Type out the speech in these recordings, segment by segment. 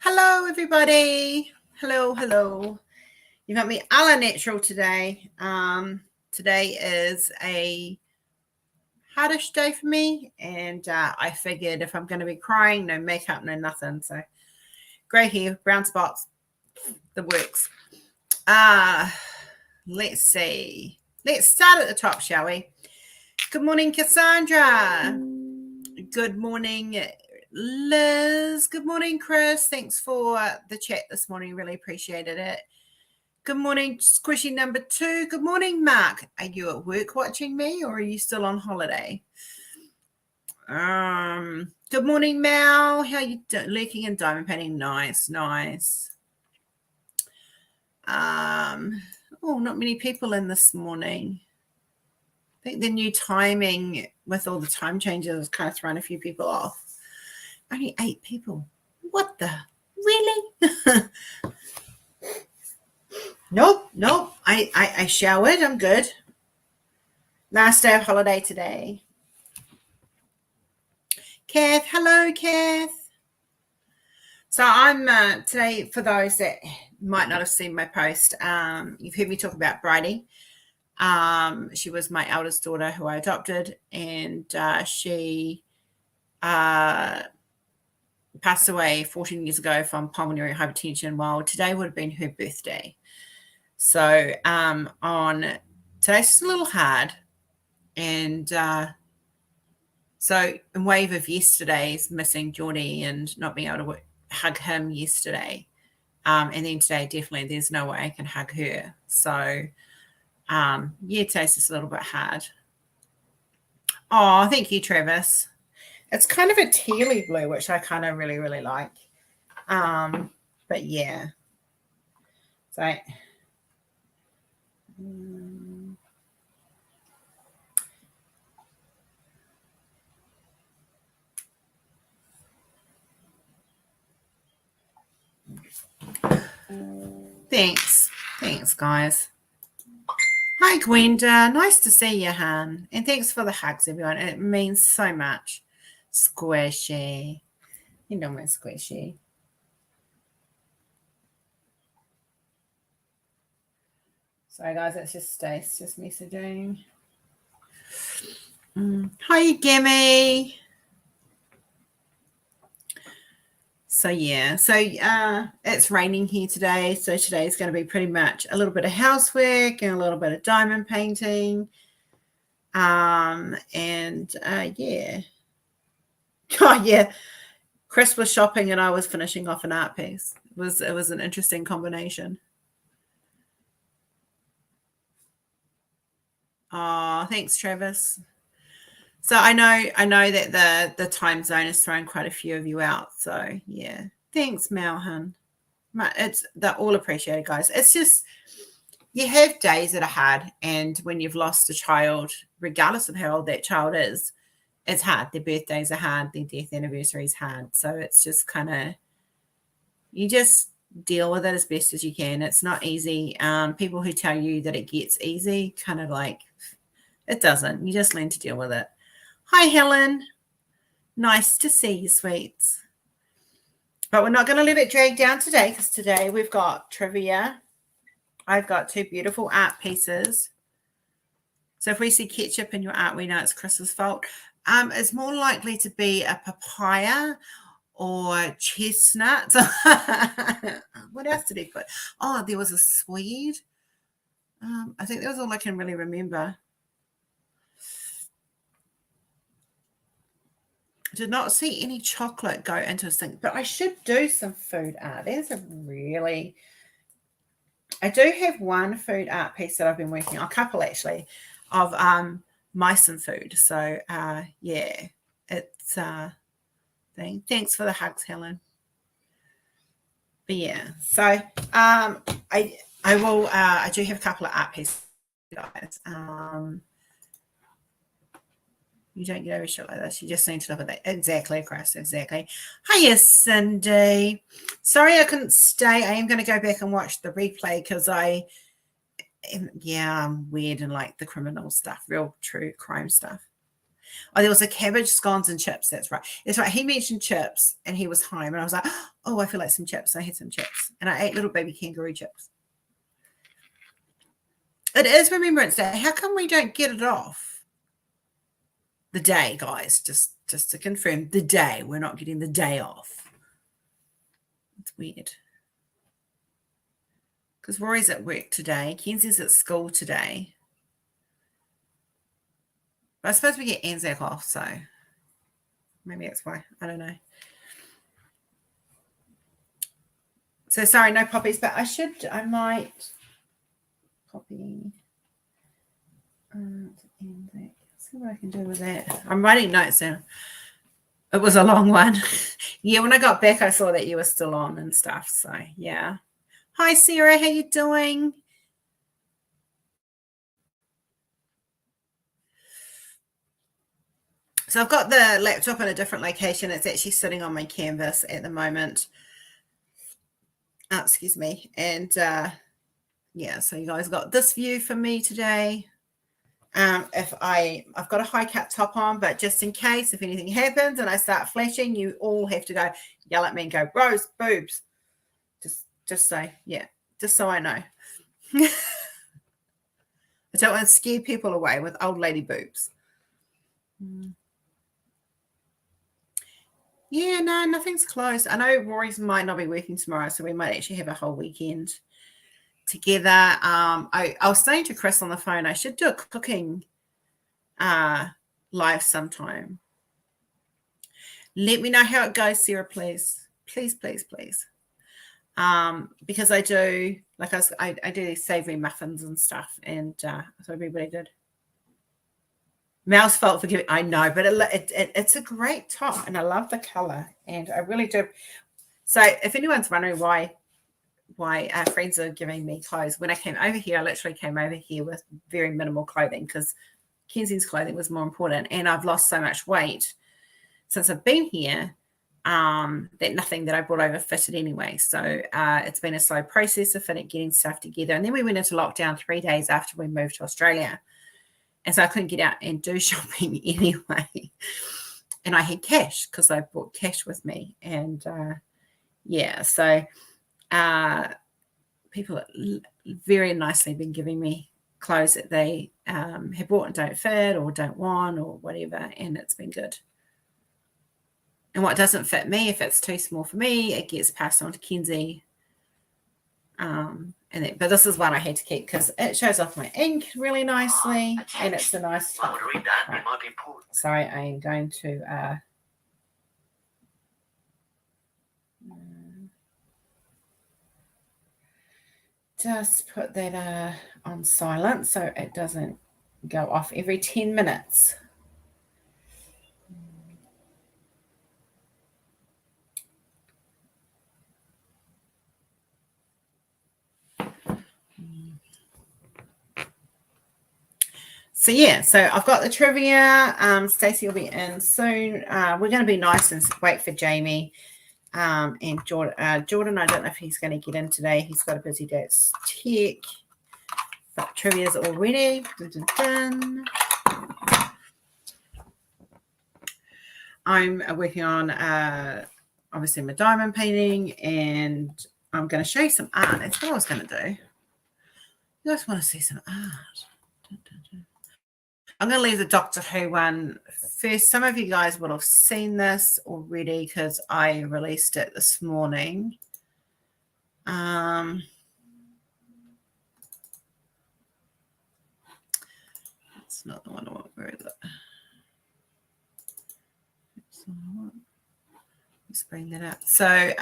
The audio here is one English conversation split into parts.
Hello, everybody. Hello. You got me a la natural today. Today is a hardish day for me, and I figured if I'm going to be crying, no makeup, no nothing. So grey hair, brown spots, the works. Let's see. Let's start at the top, shall we? Good morning, Cassandra. Good morning, Liz. Good morning, Chris. Thanks for the chat this morning. Really appreciated it. Good morning, Squishy number 2. Good morning, Mark. Are you at work watching me or are you still on holiday? Good morning, Mal. How are you doing? Lurking and diamond painting. Nice. Oh, not many people in this morning. I think the new timing with all the time changes has kind of thrown a few people off. Only 8 people. What the? Really? Nope. I showered. I'm good. Last day of holiday today. Kath. Hello, Kath. So I'm today, for those that might not have seen my post, you've heard me talk about Bridie. She was my eldest daughter who I adopted, and she passed away 14 years ago from pulmonary hypertension. Well, today would have been her birthday. So on today's just a little hard. And so in wave of yesterday's missing Geordie and not being able to hug him yesterday, and then today definitely there's no way I can hug her. So yeah, today's just a little bit hard. Oh, thank you, Travis. It's kind of a tealy blue, which I kind of really like. But yeah. So thanks, guys. Hi, Gwenda. Nice to see you, Han. And thanks for the hugs, everyone. It means so much. Squishy. You know my Squishy. Sorry, guys. It's just Stace just messaging. Hi, Gimme. So yeah, it's raining here today. So today is going to be pretty much a little bit of housework and a little bit of diamond painting. Yeah. Oh yeah. Chris was shopping and I was finishing off an art piece. It was an interesting combination. Oh, thanks, Travis. So I know that the time zone has thrown quite a few of you out. So yeah, thanks, Malhan. They're all appreciated, guys. It's just you have days that are hard, and when you've lost a child, regardless of how old that child is, it's hard. Their birthdays are hard. Their death anniversary is hard. So it's just kind of you just deal with it as best as you can. It's not easy. People who tell you that it gets easy, kind of like it doesn't. You just learn to deal with it. Hi, Helen. Nice to see you, sweets. But we're not going to let it drag down today because today we've got trivia. I've got 2 beautiful art pieces. So if we see ketchup in your art, we know it's Chris's fault. It's more likely to be a papaya or chestnut. What else did he put? Oh, there was a swede. I think that was all I can really remember. Did not see any chocolate go into a sink, but I should do some food art. There's I do have one food art piece that I've been working on, a couple actually, of mice and food. So yeah, it's thing. Thanks for the hugs, Helen. But yeah, so I will I do have a couple of art pieces, guys. You don't get over shit like this. You just need to look at that. Exactly, Chris. Exactly. Hiya, Cindy. Sorry I couldn't stay. I am going to go back and watch the replay because I'm weird and like the criminal stuff, real true crime stuff. Oh, there was a cabbage, scones, and chips. That's right. That's right. He mentioned chips, and he was home, and I was like, oh, I feel like some chips. I had some chips, and I ate little baby kangaroo chips. It is Remembrance Day. How come we don't get it off? The day, guys. Just to confirm, the day. We're not getting the day off. It's weird. Because Rory's at work today. Kenzie's at school today. But I suppose we get Anzac off, so maybe that's why. I don't know. So sorry, no poppies, but I might copy Anzac. See what I can do with that. I'm writing notes down. It was a long one. Yeah, when I got back, I saw that you were still on and stuff. So yeah. Hi, Sarah. How you doing? So I've got the laptop in a different location. It's actually sitting on my canvas at the moment. Oh, excuse me. And yeah, so you guys got this view for me today. If I've got a high cut top on, but just in case if anything happens and I start flashing, you all have to go yell at me and go, Rose, boobs. Just say, yeah, just so I know. I don't want to scare people away with old lady boobs. Yeah, no, nothing's closed. I know Rory's might not be working tomorrow, so we might actually have a whole weekend together. I was saying to Chris on the phone, I should do a cooking live sometime. Let me know how it goes, Sarah, please. Please. Because I do, like I do these savory muffins and stuff, and so it'd be really good. Mal's fault for giving. I know, but it's a great top, and I love the color, and I really do. So, if anyone's wondering why friends are giving me clothes, when I came over here, I literally came over here with very minimal clothing because Kenzie's clothing was more important, and I've lost so much weight since I've been here that nothing that I brought over fitted anyway. So it's been a slow process of getting stuff together, and then we went into lockdown 3 days after we moved to Australia. And so I couldn't get out and do shopping anyway. And I had cash because I brought cash with me. And, yeah, so people very nicely been giving me clothes that they have bought and don't fit or don't want or whatever. And it's been good. And what doesn't fit me, if it's too small for me, it gets passed on to Kenzie. But this is one I had to keep because it shows off my ink really nicely, and it's a nice. Right. Sorry, I am going to just put that on silent so it doesn't go off every 10 minutes. So yeah, so I've got the trivia. Stacey will be in soon. We're going to be nice and wait for Jamie and Jordan. Jordan, I don't know if he's going to get in today. He's got a busy day at tech. But trivia's all ready. Dun. I'm working on obviously my diamond painting, and I'm going to show you some art. That's what I was going to do. You guys want to see some art? I'm going to leave the Doctor Who one first. Some of you guys will have seen this already because I released it this morning. It's not the one I want. Where is it? Let's bring that up. So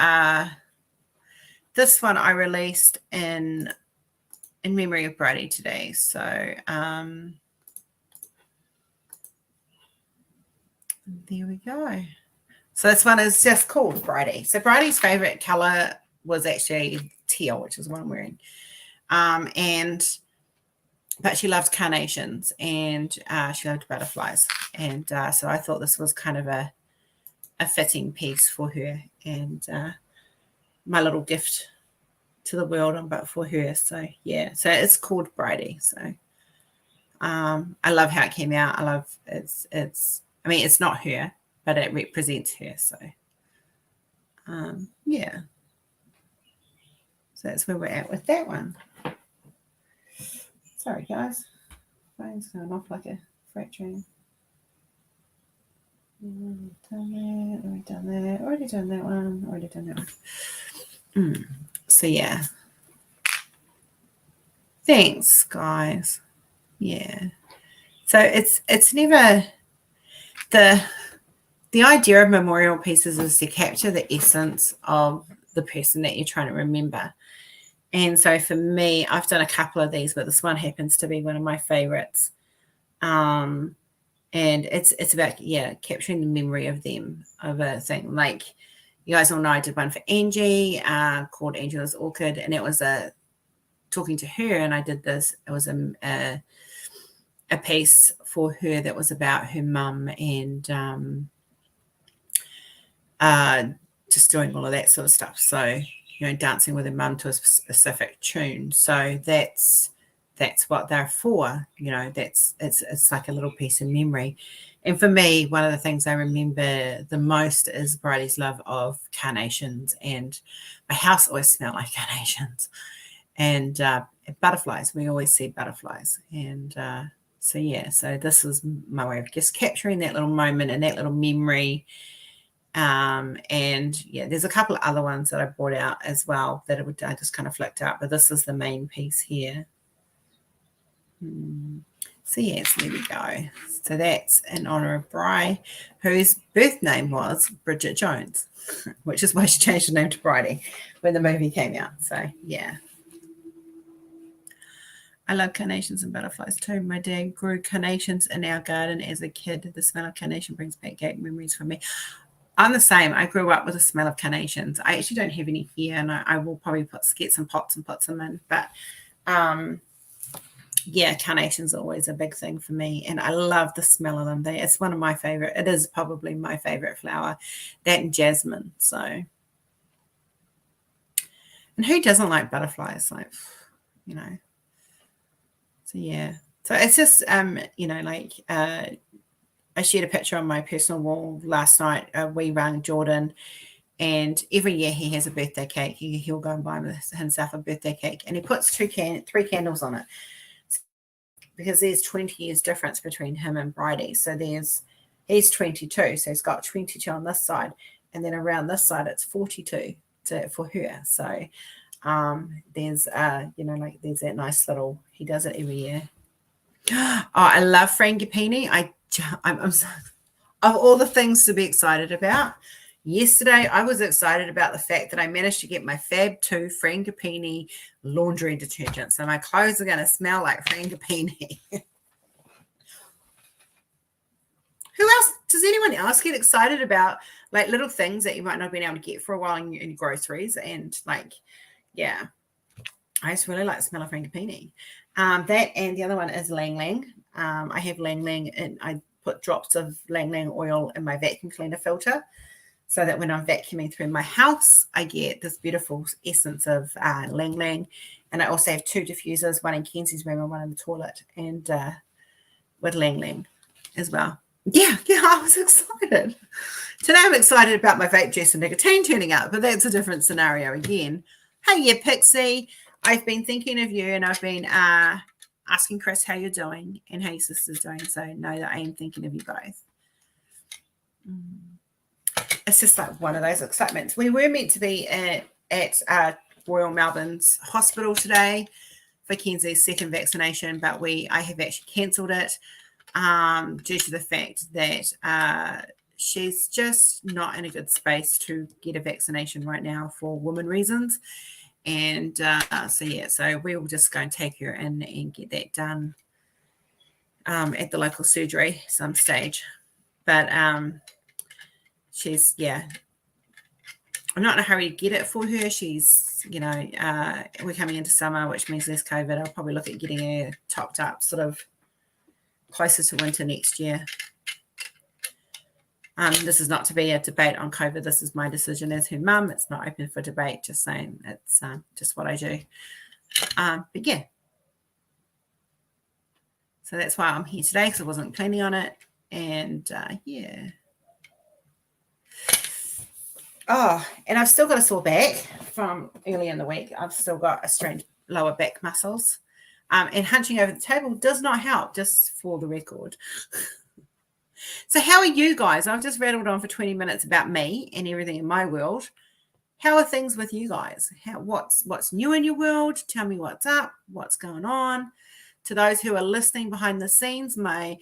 this one I released in memory of Brady today. So there we go. So this one is just called Brady. So Brady's favorite color was actually teal, which is what I'm wearing. But she loved carnations, and she loved butterflies. And so I thought this was kind of a fitting piece for her, and my little gift to the world, but for her. So yeah, so it's called Brady. So I love how it came out. I love it's I mean, it's not her, but it represents her. So, yeah. So that's where we're at with that one. Sorry, guys. Phone's going off like a freight train. Already done that. Already done that one. So, yeah. Thanks, guys. Yeah. So it's never the idea of memorial pieces is to capture the essence of the person that you're trying to remember. And so for me, I've done a couple of these, but this one happens to be one of my favorites. And it's about, capturing the memory of them, of a thing. Like you guys all know I did one for Angie called Angela's Orchid, and it was talking to her, and I did this. It was a piece for her that was about her mum and just doing all of that sort of stuff. So, dancing with her mum to a specific tune. So that's what they're for. It's like a little piece of memory. And for me, one of the things I remember the most is Bridie's love of carnations, and my house always smelled like carnations and butterflies. We always see butterflies. And so this is my way of just capturing that little moment and that little memory. There's a couple of other ones that I brought out as well that I just kind of flicked out, but this is the main piece here. So there we go. So that's in honor of Bri, whose birth name was Bridget Jones, which is why she changed her name to Bridie when the movie came out. So yeah. I love carnations and butterflies too. My dad grew carnations in our garden as a kid. The smell of carnation brings back great memories for me. I'm the same. I grew up with the smell of carnations. I actually don't have any here, and I will probably get some pots and put them in. But carnations are always a big thing for me, and I love the smell of them. It's one of my favorite. It is probably my favorite flower. That and jasmine. So, and who doesn't like butterflies? Like, So yeah. So it's just I shared a picture on my personal wall last night. We rang Jordan, and every year he has a birthday cake. He'll go and buy himself a birthday cake, and he puts 3 candles on it because there's 20 years difference between him and Bridie. So he's 22, so he's got 22 on this side, and then around this side it's 42 for her. So there's there's that nice little. He does it every year. Oh, I love frangipani. I'm of all the things to be excited about. Yesterday, I was excited about the fact that I managed to get my Fab 2 frangipani laundry detergent. So my clothes are going to smell like frangipani. Who else? Does anyone else get excited about like little things that you might not have been able to get for a while in groceries? And I just really like the smell of frangipani. That and the other one is Lang Lang. I have Lang Lang, and I put drops of Lang Lang oil in my vacuum cleaner filter so that when I'm vacuuming through my house, I get this beautiful essence of Lang Lang. And I also have 2 diffusers, one in Kenzie's room and one in the toilet, and with Lang Lang as well. Yeah, I was excited. Today I'm excited about my vape juice and nicotine turning up, but that's a different scenario again. Hey, yeah, Pixie. I've been thinking of you, and I've been asking Chris how you're doing and how your sister's doing. So know that I am thinking of you both. It's just like one of those excitements. We were meant to be at Royal Melbourne's hospital today for Kenzie's second vaccination, but I have actually cancelled it due to the fact that she's just not in a good space to get a vaccination right now for women reasons. And so we will just go and take her in and get that done at the local surgery some stage. But she's, I'm not in a hurry to get it for her. She's, we're coming into summer, which means less COVID. I'll probably look at getting her topped up sort of closer to winter next year. This is not to be a debate on COVID. This is my decision as her mum. It's not open for debate, just saying it's just what I do. But yeah. So that's why I'm here today, because I wasn't planning on it. And yeah. Oh, and I've still got a sore back from early in the week. I've still got a strained lower back muscles. And hunching over the table does not help, just for the record. So how are you guys? I've just rattled on for 20 minutes about me and everything in my world. How are things with you guys? What's new in your world? Tell me what's up, what's going on. To those who are listening behind the scenes, my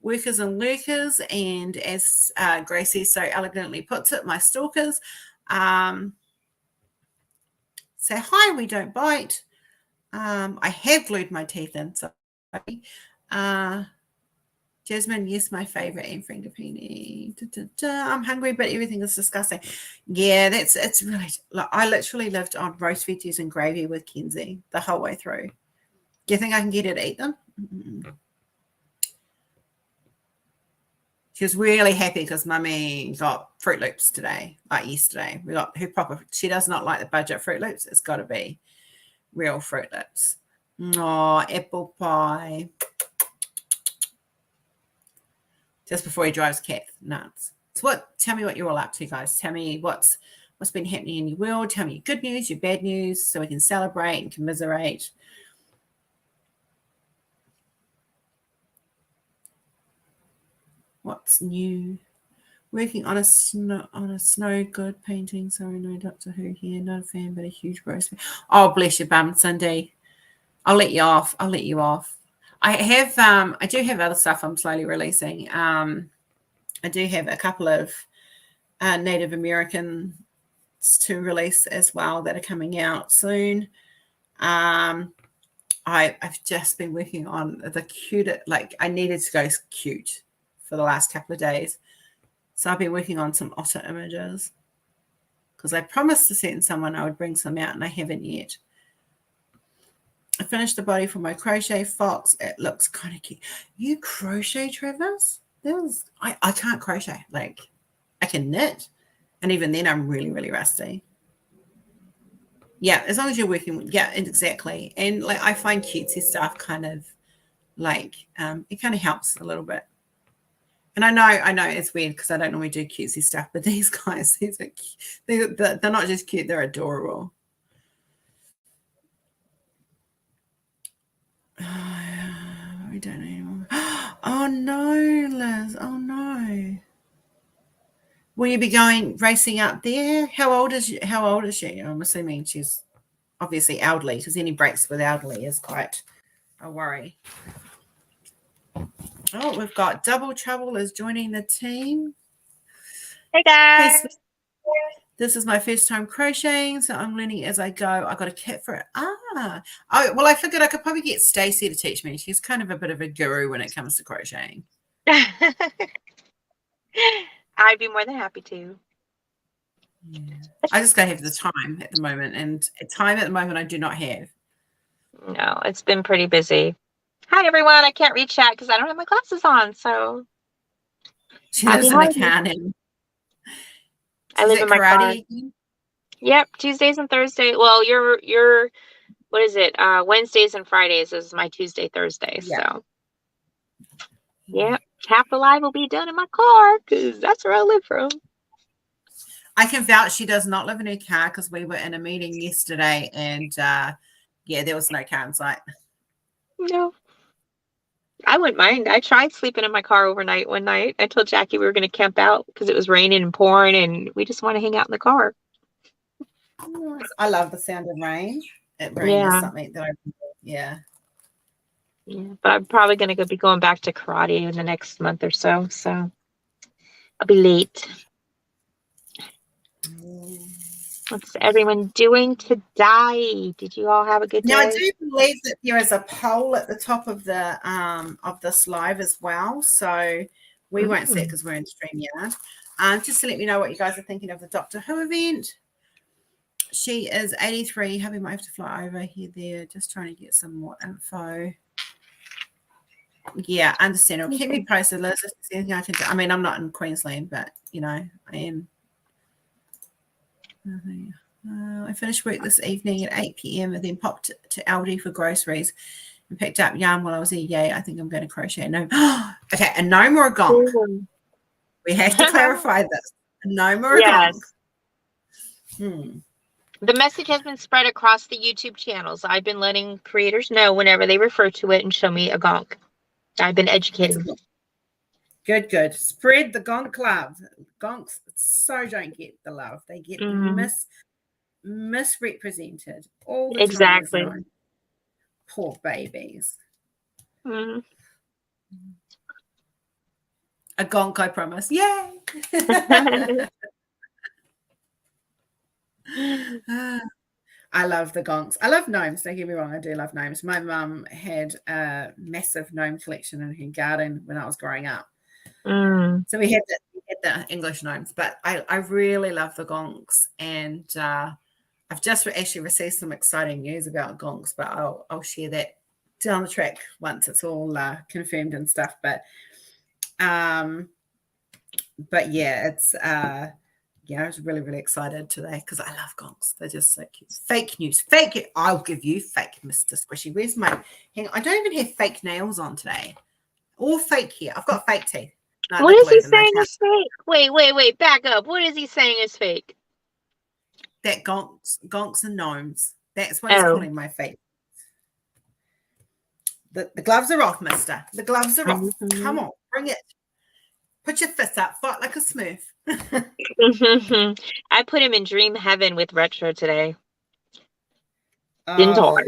workers and lurkers, and as Gracie so elegantly puts it, my stalkers, say hi, we don't bite. I have glued my teeth in, so Jasmine, yes, my favorite, and frangipani. I'm hungry, but everything is disgusting. Yeah, it's really. Like, I literally lived on roast veggies and gravy with Kenzie the whole way through. Do you think I can get her to eat them? Mm-mm. She was really happy because Mummy got Fruit Loops today, like yesterday. We got her proper. She does not like the budget Fruit Loops. It's got to be real Fruit Loops. Oh, apple pie. Just before he drives Kath nuts. So tell me what you're all up to, guys. Tell me what's been happening in your world. Tell me your good news, your bad news, so we can celebrate and commiserate. What's new? Working on a snow good painting. Sorry, no Doctor Who here. Not a fan, but a huge Rose fan. Oh, bless your bum, Cindy. I'll let you off. I do have other stuff I'm slowly releasing. I do have a couple of Native Americans to release as well that are coming out soon. I've just been working on the cute, like I needed to go cute for the last couple of days. So I've been working on some otter images because I promised to send someone I would bring some out and I haven't yet. I finished the body for my crochet fox. It looks kind of cute. You crochet, Travis? I can't crochet. Like I can knit, and even then I'm really, really rusty. Yeah, as long as you're working with, yeah, exactly. And like I find cutesy stuff kind of like it kind of helps a little bit. And I know it's weird because I don't normally do cutesy stuff, but these guys, they're not just cute, they're adorable. We don't know anymore. Oh no, Liz. Oh no. Will you be going racing up there? How old is she? I'm assuming she's obviously elderly because any breaks with elderly is quite a worry. Oh, we've got Double Trouble is joining the team. Hey guys. Hey, this is my first time crocheting, so I'm learning as I go. I got a kit for it. Oh, well, I figured I could probably get Stacey to teach me. She's kind of a bit of a guru when it comes to crocheting. I'd be more than happy to. Yeah. I just don't have the time at the moment, and time at the moment I do not have. No, it's been pretty busy. Hi everyone. I can't read chat because I don't have my glasses on, so She lives in a cannon. I live in my car. Yep, Tuesdays and Thursdays. Well, you're what is it? Wednesdays and Fridays is my Tuesday, Thursday. Yeah. So yeah, half the live will be done in my car because that's where I live from. I can vouch she does not live in her car because we were in a meeting yesterday and yeah, there was no car in sight. No. I wouldn't mind. I tried sleeping in my car overnight one night. I told Jackie we were going to camp out because it was raining and pouring and we just want to hang out in the car. I love the sound of rain. Rain is something that yeah, but I'm probably going to be going back to karate in the next month or so. So I'll be late. What's everyone doing today? Did you all have a good day? Now I do believe that there is a poll at the top of this live as well. So we won't see it because we're in StreamYard. Just to let me know what you guys are thinking of the Doctor Who event. She is 83. Hubby might have to fly over here there. Just trying to get some more info. Yeah, understandable. Keep me posted, Liz. If there's anything I can do. I mean, I'm not in Queensland, but you know, I am. I finished work this evening at 8 p.m. and then popped to Aldi for groceries I picked up yarn while I was there. Yay, I think I'm going to crochet. No. Okay, a gnome or a gonk? We have to clarify this. A gnome or a gonk? The message has been spread across the YouTube channels. I've been letting creators know whenever they refer to it and show me a gonk. I've been educating. Good. Spread the gonk love. Gonks so don't get the love. They get misrepresented all the time. Exactly. Poor babies. Mm-hmm. A gonk, I promise. Yay! I love the gonks. I love gnomes. Don't get me wrong. I do love gnomes. My mum had a massive gnome collection in her garden when I was growing up. So we had the English gnomes, but I really love the gonks. And I've just actually received some exciting news about gonks, but I'll share that down the track once it's all confirmed and stuff. But yeah, it's I was really, really excited today because I love gonks. They're just so cute. Fake news. Fake it. I'll give you fake, Mr. Squishy. Where's my hang on, I don't even have fake nails on today. All fake here. I've got fake teeth. No, what is he saying is fake? Wait, back up. What is he saying is fake? That gonks and gnomes. That's what he's calling my fake. The gloves are off, mister. The gloves are off. Come on, bring it. Put your fist up. Fight like a smurf. I put him in dream heaven with retro today. Didn't I?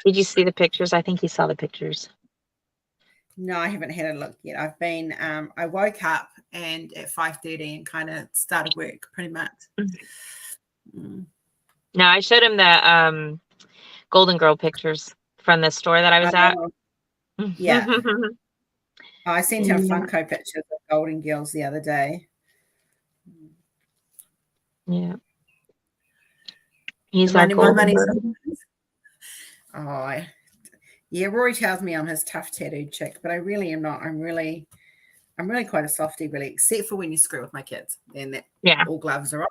Did you see the pictures? I think he saw the pictures. No, I haven't had a look yet. I've been I woke up and at 5:30 and kind of started work pretty much. No, I showed him the Golden Girl pictures from the store that I was at. Yeah. I sent him Funko pictures of Golden Girls the other day. Yeah. He's like, yeah, Rory tells me I'm his tough tattooed chick, but I really am not. I'm really quite a softie, really, except for when you screw with my kids. Then all gloves are on.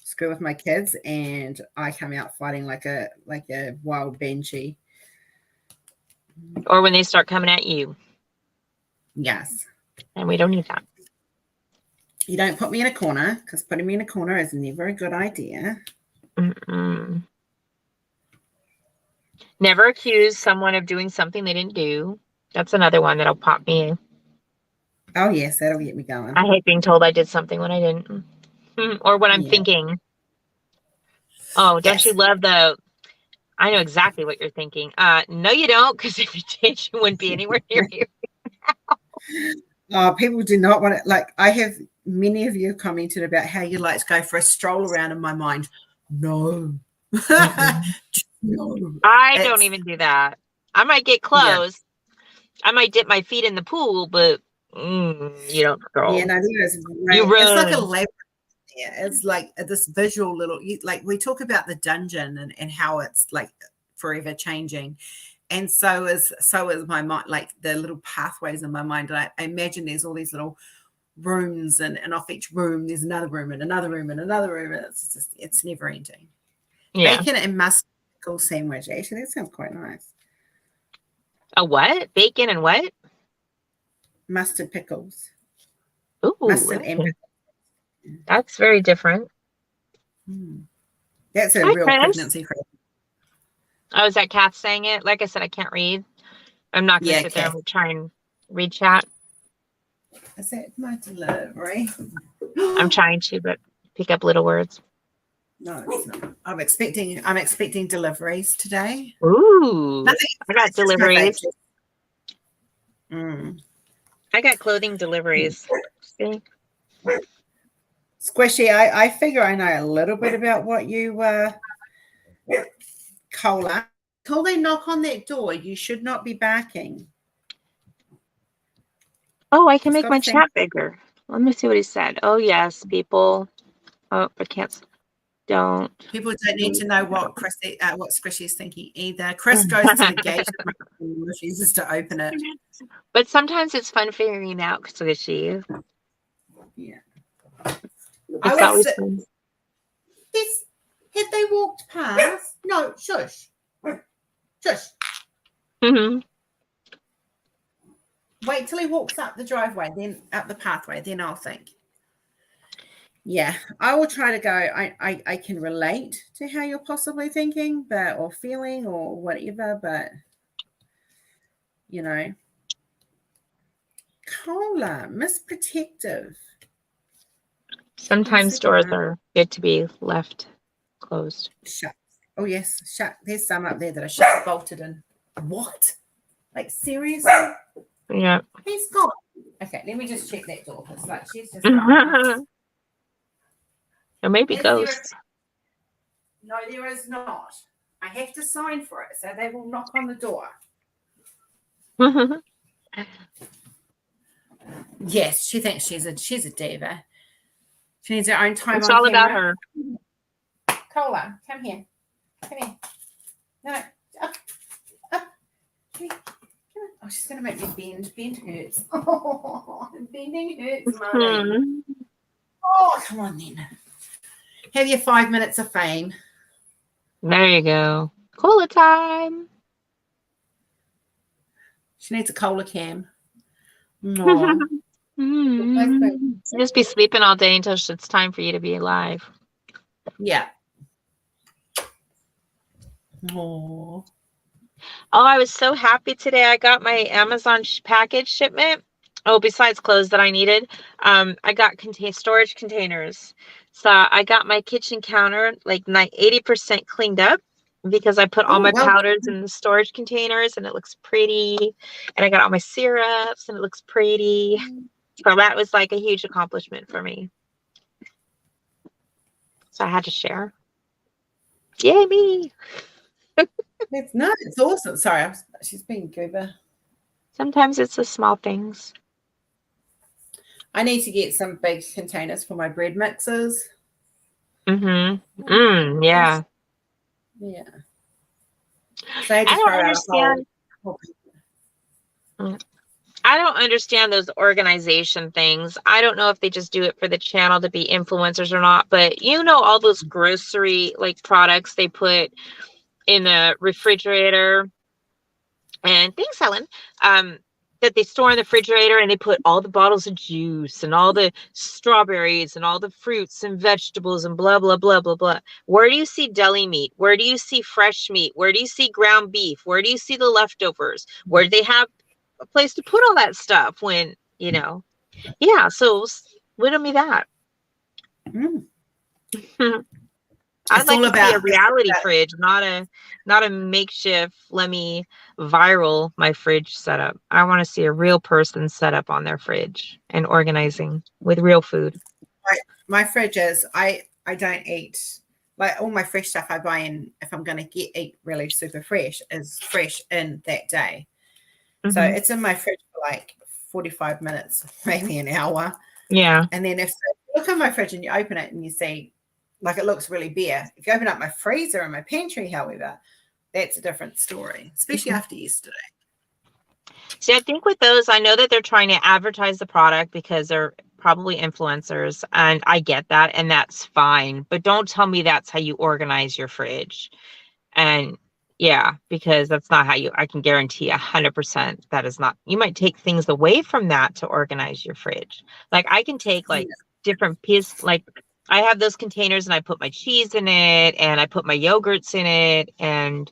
Screw with my kids, and I come out fighting like a wild banshee. Or when they start coming at you. Yes. And we don't need that. You don't put me in a corner, because putting me in a corner is never a good idea. Never accuse someone of doing something they didn't do. That's another one that'll pop me in. Oh, yes, that'll get me going. I hate being told I did something when I didn't. Or when I'm thinking. Oh, don't you love I know exactly what you're thinking. No, you don't, because if you did, you wouldn't be anywhere near you. People do not want it. Like, I have many of you commented about how you like to go for a stroll around in my mind. No. No. I don't even do that. I might get close. Yeah. I might dip my feet in the pool, but you don't stroll. Yeah, no, it's like a labyrinth. Yeah, it's like this visual little, like we talk about the dungeon and how it's like forever changing. And so is my mind, like the little pathways in my mind. And I imagine there's all these little rooms and off each room, there's another room and another room and another room. And it's never ending. Yeah. Bacon and mustard pickle sandwich. Actually, that sounds quite nice. A what? Bacon and what? Mustard pickles. Ooh. Mustard and pickles. That's very different. That's a real pregnancy craze. Oh, is that Kath saying it? Like I said, I can't read. I'm not going to sit there and try and read chat. Is that my delivery? I'm trying to, but pick up little words. No, it's not. I'm expecting deliveries today. Ooh. I got deliveries. I got clothing deliveries. See? Squishy, I figure I know a little bit about what you Cola. Till they knock on that door, you should not be barking. Oh, I can make my chat bigger. Let me see what he said. Oh, yes, people. Oh, I can't. Don't. People don't need to know what Squishy is thinking either. Chris goes to the gate and refuses to open it. But sometimes it's fun figuring out Squishy. Yeah. It's always fun. Have they walked past? No, shush. Shush. Wait till he walks up the driveway, then up the pathway, then I'll think. Yeah, I will try to go. I can relate to how you're possibly thinking, or feeling or whatever, but Cola, misprotective. Sometimes doors are good to be left closed. Shut. Oh yes, shut. There's some up there that are shut, bolted in. What? Like seriously? Yeah. He's gone. Okay, let me just check that door. It's like she's just. Or maybe ghosts. No, there is not. I have to sign for it, so they will knock on the door. Yes, she thinks she's a diva. She needs her own time. It's all about her. Cola, come here. Come here. No, up. Come here. Come on. Oh, she's going to make me bend. Bend hurts. Oh, bending hurts, Mommy. Oh, come on then. Have your 5 minutes of fame. There you go. Cola time. She needs a cola cam. No. Just be sleeping all day until it's time for you to be alive. Yeah. Oh, I was so happy today. I got my Amazon package shipment. Oh, besides clothes that I needed, I got storage containers. So I got my kitchen counter like 80% cleaned up because I put all my powders in the storage containers and it looks pretty. And I got all my syrups and it looks pretty. So that was like a huge accomplishment for me. So I had to share. Yay, me. It's awesome. Sorry, she's being goober. Sometimes it's the small things. I need to get some big containers for my bread mixes. Yeah. Yeah. So I don't understand. I don't understand those organization things. I don't know if they just do it for the channel to be influencers or not, but all those grocery products they put in the refrigerator, and thanks, Helen, that they store in the refrigerator, and they put all the bottles of juice and all the strawberries and all the fruits and vegetables and blah, blah, blah, blah, blah. Where do you see deli meat? Where do you see fresh meat? Where do you see ground beef? Where do you see the leftovers? Where do they have a place to put all that stuff when, yeah, so riddle me that. I'd like to see a reality fridge, not a makeshift, let me viral my fridge setup. I want to see a real person set up on their fridge and organizing with real food. My fridge is, I don't eat, all my fresh stuff I buy in, if I'm going to eat really super fresh, is fresh in that day. So it's in my fridge for 45 minutes, maybe an hour. Yeah. And then if you look at my fridge and you open it and you see, it looks really bare. If you open up my freezer and my pantry, however, that's a different story, especially after yesterday. See, I think with those, I know that they're trying to advertise the product because they're probably influencers, and I get that, and that's fine. But don't tell me that's how you organize your fridge. And yeah, because that's not how I can guarantee 100% that is not. You might take things away from that to organize your fridge. I can take different pieces, I have those containers and I put my cheese in it and I put my yogurts in it. And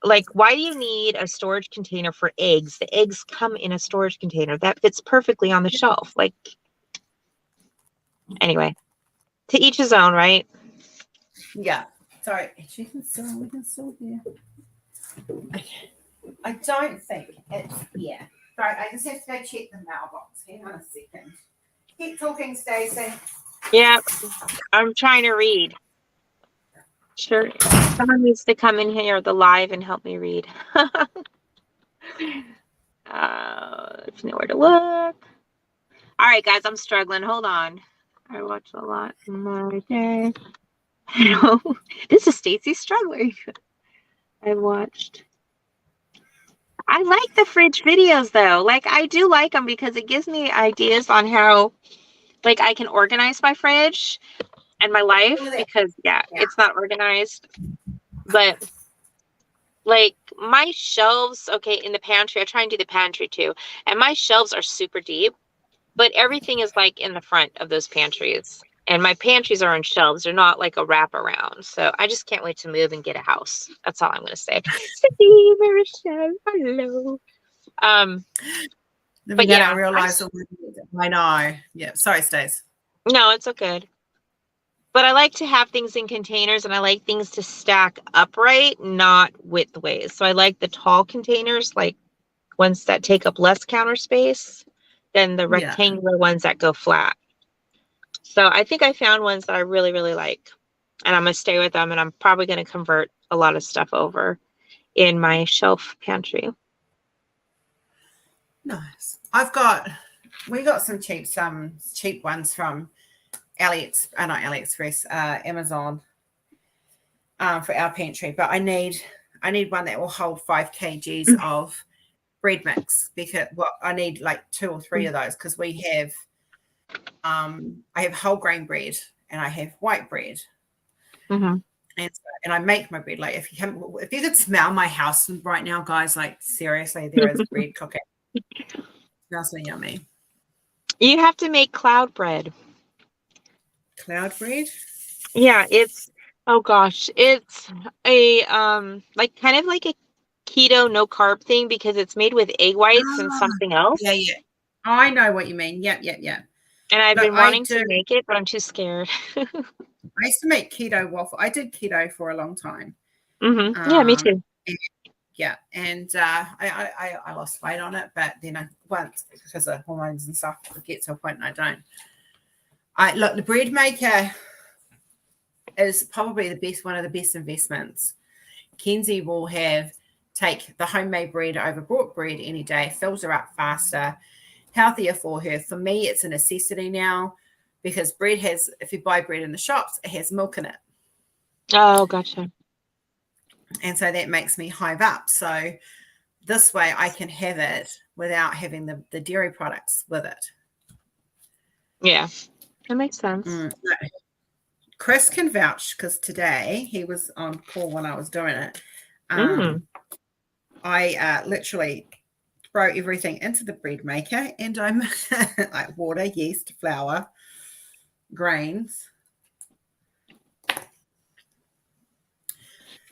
why do you need a storage container for eggs? The eggs come in a storage container that fits perfectly on the shelf. Anyway, to each his own, right? Yeah. Sorry. We can still hear. Okay. I don't think it's here. Sorry, I just have to go check the mailbox. Hang on a second. Keep talking, Stacey. Yeah, I'm trying to read. Sure. Someone needs to come in here, the live, and help me read. If you know where to look. All right, guys, I'm struggling. Hold on. I watch a lot in my day. This is Stacy struggling. I like the fridge videos, though. I do like them because it gives me ideas on how I can organize my fridge and my life because it's not organized. But like my shelves, okay, in the pantry, I try and do the pantry too. And my shelves are super deep, but everything is like in the front of those pantries. And my pantries are on shelves. They're not like a wraparound. So I just can't wait to move and get a house. That's all I'm going to say. Cindy, Michelle, hello. But get yeah, our real lives. I know. Yeah. Sorry, Stace. No, it's okay. But I like to have things in containers, and I like things to stack upright, not widthways. So I like the tall containers, like ones that take up less counter space than the rectangular ones that go flat. So I think I found ones that I really, really like, and I'm going to stay with them, and I'm probably going to convert a lot of stuff over in my shelf pantry. Nice. We got some cheap ones from AliExpress, Amazon, for our pantry, but I need one that will hold 5 kgs of bread mix, because I need like 2 or 3 of those, because we have I have whole grain bread and I have white bread. Mm-hmm. And I make my bread. Like if you could smell my house right now, guys, like seriously, there is bread cooking. It smells so yummy. You have to make cloud bread. Cloud bread? Yeah, it's it's a like kind of like a keto no carb thing, because it's made with egg whites and something else. Yeah. I know what you mean. Yep. And I've been wanting to make it, but I'm too scared. I used to make keto waffle. I did keto for a long time. Mm-hmm. Yeah, me too. And I lost weight on it, but then once, because of hormones and stuff, it gets to a point and I don't. Look, the bread maker is probably one of the best investments. Kenzie will take the homemade bread over bought bread any day, fills her up faster, healthier for her. For me, it's a necessity now, because bread if you buy bread in the shops, it has milk in it. Oh, gotcha. And so that makes me hive up. So this way I can have it without having the dairy products with it. Yeah, that makes sense. Chris can vouch, because today he was on call when I was doing it. I literally throw everything into the bread maker, and I'm like water, yeast, flour, grains.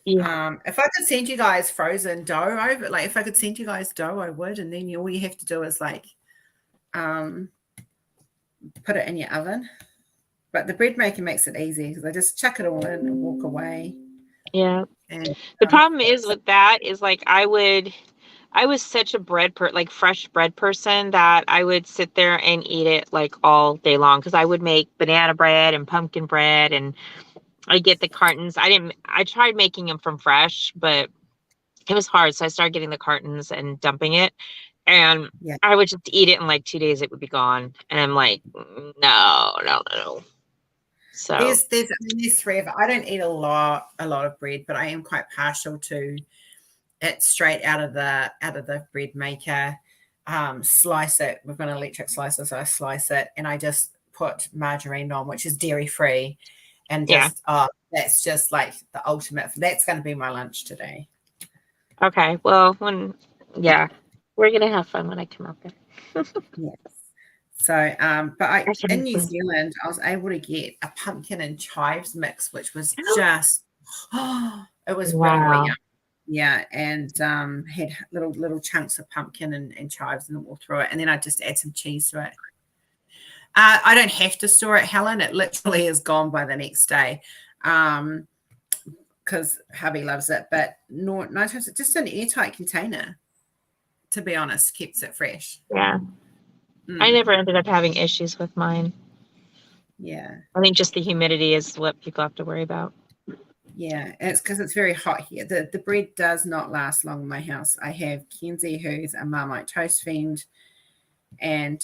Yeah. If I could send you guys frozen dough over, like if I could send you guys dough, I would. And then all you have to do is like put it in your oven. But the bread maker makes it easy, because I just chuck it all in and walk away. Yeah. And the problem is with that is like I was such a fresh bread person, that I would sit there and eat it like all day long, because I would make banana bread and pumpkin bread, and I get the cartons. I tried making them from fresh, but it was hard. So I started getting the cartons and dumping it. And I would just eat it in like 2 days, it would be gone. And I'm like, no. So there's 3 of it. I don't eat a lot of bread, but I am quite partial to it straight out of the bread maker. Slice it. We've got an electric slicer, so I slice it and I just put margarine on, which is dairy free, and just that's just like the ultimate. That's going to be my lunch today. Okay, well, we're gonna have fun when I come out there. Yes. So, but in New Zealand, I was able to get a pumpkin and chives mix, which was just, it was really, really yummy. Yeah, and had little chunks of pumpkin and chives and all through it, and then I just add some cheese to it. I don't have to store it, Helen. It literally is gone by the next day, because hubby loves it. But no times, it's just an airtight container. To be honest, keeps it fresh. Yeah. I never ended up having issues with mine. Yeah. I think just the humidity is what people have to worry about. Yeah, and it's because it's very hot here. The bread does not last long in my house. I have Kenzie, who's a Marmite toast fiend, and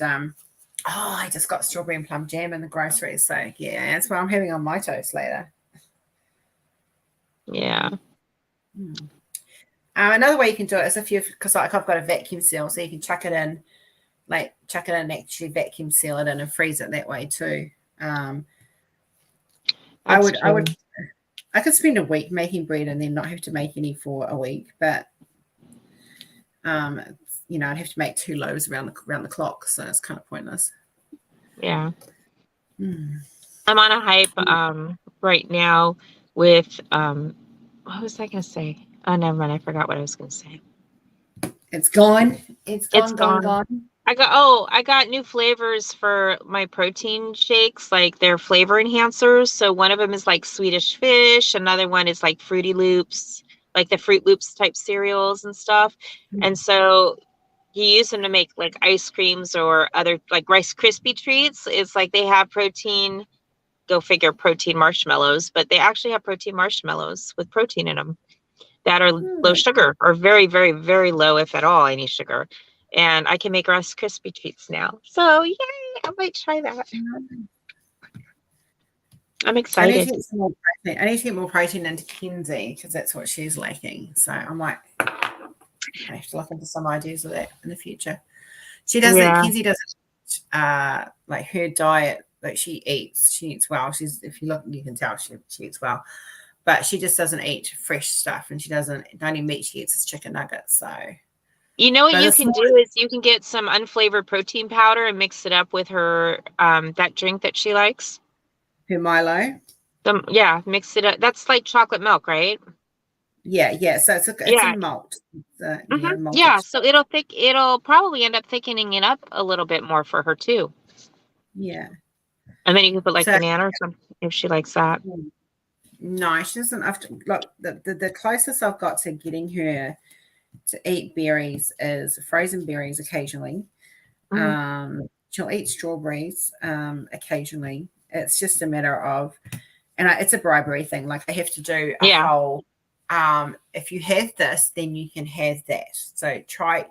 I just got strawberry and plum jam in the groceries. So yeah, that's what I'm having on my toast later. Yeah. Another way you can do it is because like I've got a vacuum seal, so you can chuck it in, actually vacuum seal it in and freeze it that way too. I I could spend a week making bread and then not have to make any for a week, but you know, I'd have to make 2 loaves around the clock, so it's kind of pointless. Yeah. I'm on a hype right now with what was I gonna say? Oh, never mind. I forgot what I was gonna say. It's gone. It's It's gone. I got new flavors for my protein shakes, like they're flavor enhancers. So one of them is like Swedish fish, another one is like Fruity Loops, like the Fruit Loops type cereals and stuff. And so you use them to make like ice creams or other like Rice Krispie treats. It's like they have protein, go figure, protein marshmallows, but they actually have protein marshmallows with protein in them that are low sugar or very, very, very low, if at all, any sugar. And I can make Rice Krispie treats now. So yay, I might try that. I'm excited. I need to get more protein into Kenzie because that's what she's lacking. So I have to look into some ideas of that in the future. She doesn't. Yeah. Kenzie doesn't like her diet. Like she eats well. If you look, you can tell she eats well, but she just doesn't eat fresh stuff, and the only meat she eats is chicken nuggets. So you know what you can do is you can get some unflavored protein powder and mix it up with her that drink that she likes. Her Milo. Yeah, mix it up. That's like chocolate milk, right? Yeah. So it's a malt. Yeah, so it'll probably end up thickening it up a little bit more for her too. Yeah. And then you can put like banana or something if she likes that. No, she doesn't have to. Look, the closest I've got to getting her to eat berries is frozen berries occasionally. She'll eat strawberries occasionally. It's just a matter of, and it's a bribery thing. Like I have to do a whole. If you have this, then you can have that. So try,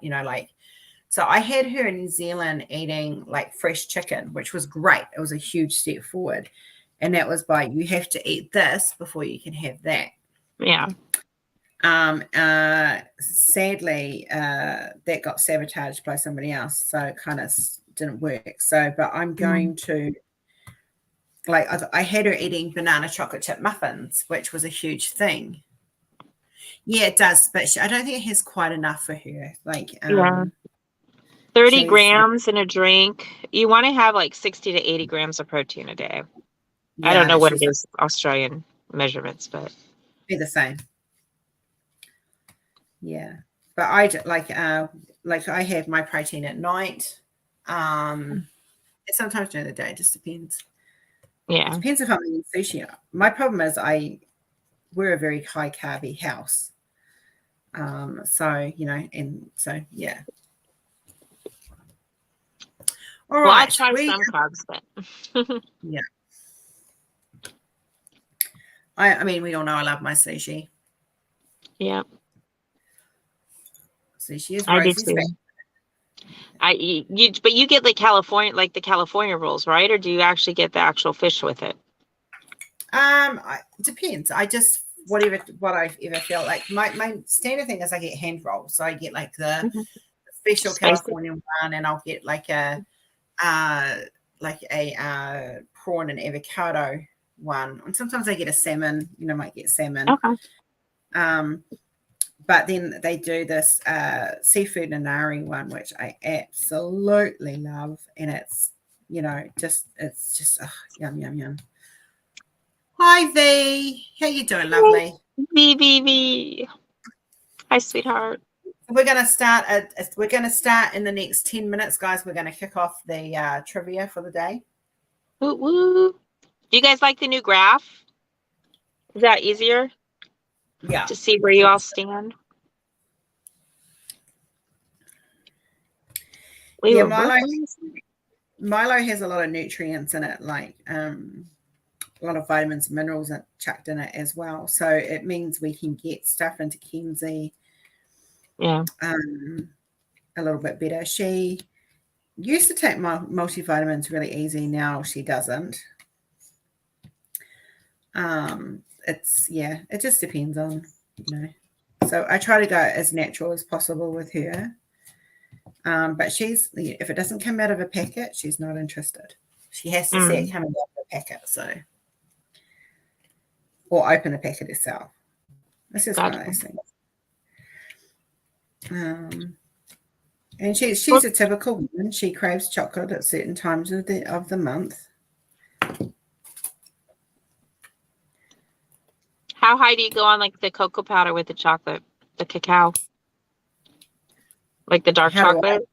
so I had her in New Zealand eating like fresh chicken, which was great. It was a huge step forward. And that was by, you have to eat this before you can have that. Yeah. Sadly, that got sabotaged by somebody else. So it kind of didn't work. So, but I'm going to, like, I had her eating banana chocolate chip muffins, which was a huge thing. Yeah, it does, but I don't think it has quite enough for her. Like, 30 grams in a drink. You want to have like 60 to 80 grams of protein a day. Yeah, I don't know what it is, Australian measurements, but be the same. Yeah, but I like I have my protein at night. Sometimes during the day, it just depends. Yeah, it depends if I'm eating sushi. My problem is we're a very high carby house. So and so yeah. All right. I'll try some carbs, but yeah. I mean, we all know I love my sushi. Yeah. Sushi is Rosie's favorite. But you get the California rolls, right? Or do you actually get the actual fish with it? It depends. I just what I ever feel like. My standard thing is I get hand rolls. So I get like the special California one, and I'll get like a prawn and avocado one. And sometimes I get a salmon, might get salmon. Okay. But then they do this seafood nanari one, which I absolutely love. And it's, it's just yum, yum, yum. Hi, V. How you doing, lovely? V. Hi, sweetheart. We're going to start in the next 10 minutes, guys. We're going to kick off the trivia for the day. Woo woo. Do you guys like the new graph? Is that easier? Yeah. To see where you all stand? Milo has a lot of nutrients in it, like a lot of vitamins and minerals chucked in it as well. So it means we can get stuff into Kenzie a little bit better. She used to take multivitamins really easy. Now she doesn't. It just depends on, So I try to go as natural as possible with her. But if it doesn't come out of a packet, she's not interested. She has to see it coming out of a packet. So or open a packet herself. It's just Gotcha. one of those things. And she's a typical woman. She craves chocolate at certain times of the month. How high do you go on like the cocoa powder with the chocolate, the cacao, like the dark chocolate?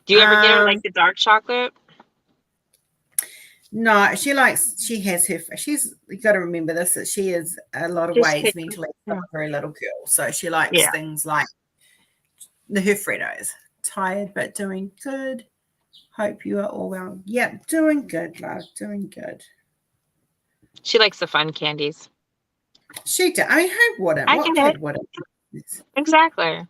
Do you ever get her like the dark chocolate? No, she has her. You got to remember this, that she is a lot of ways mentally a very little girl. So she likes things like her Freddos. Tired but doing good. Hope you are all well. Yeah, doing good, love. Doing good. She likes the fun candies. She does. I mean, who wouldn't? What kid wouldn't? Exactly.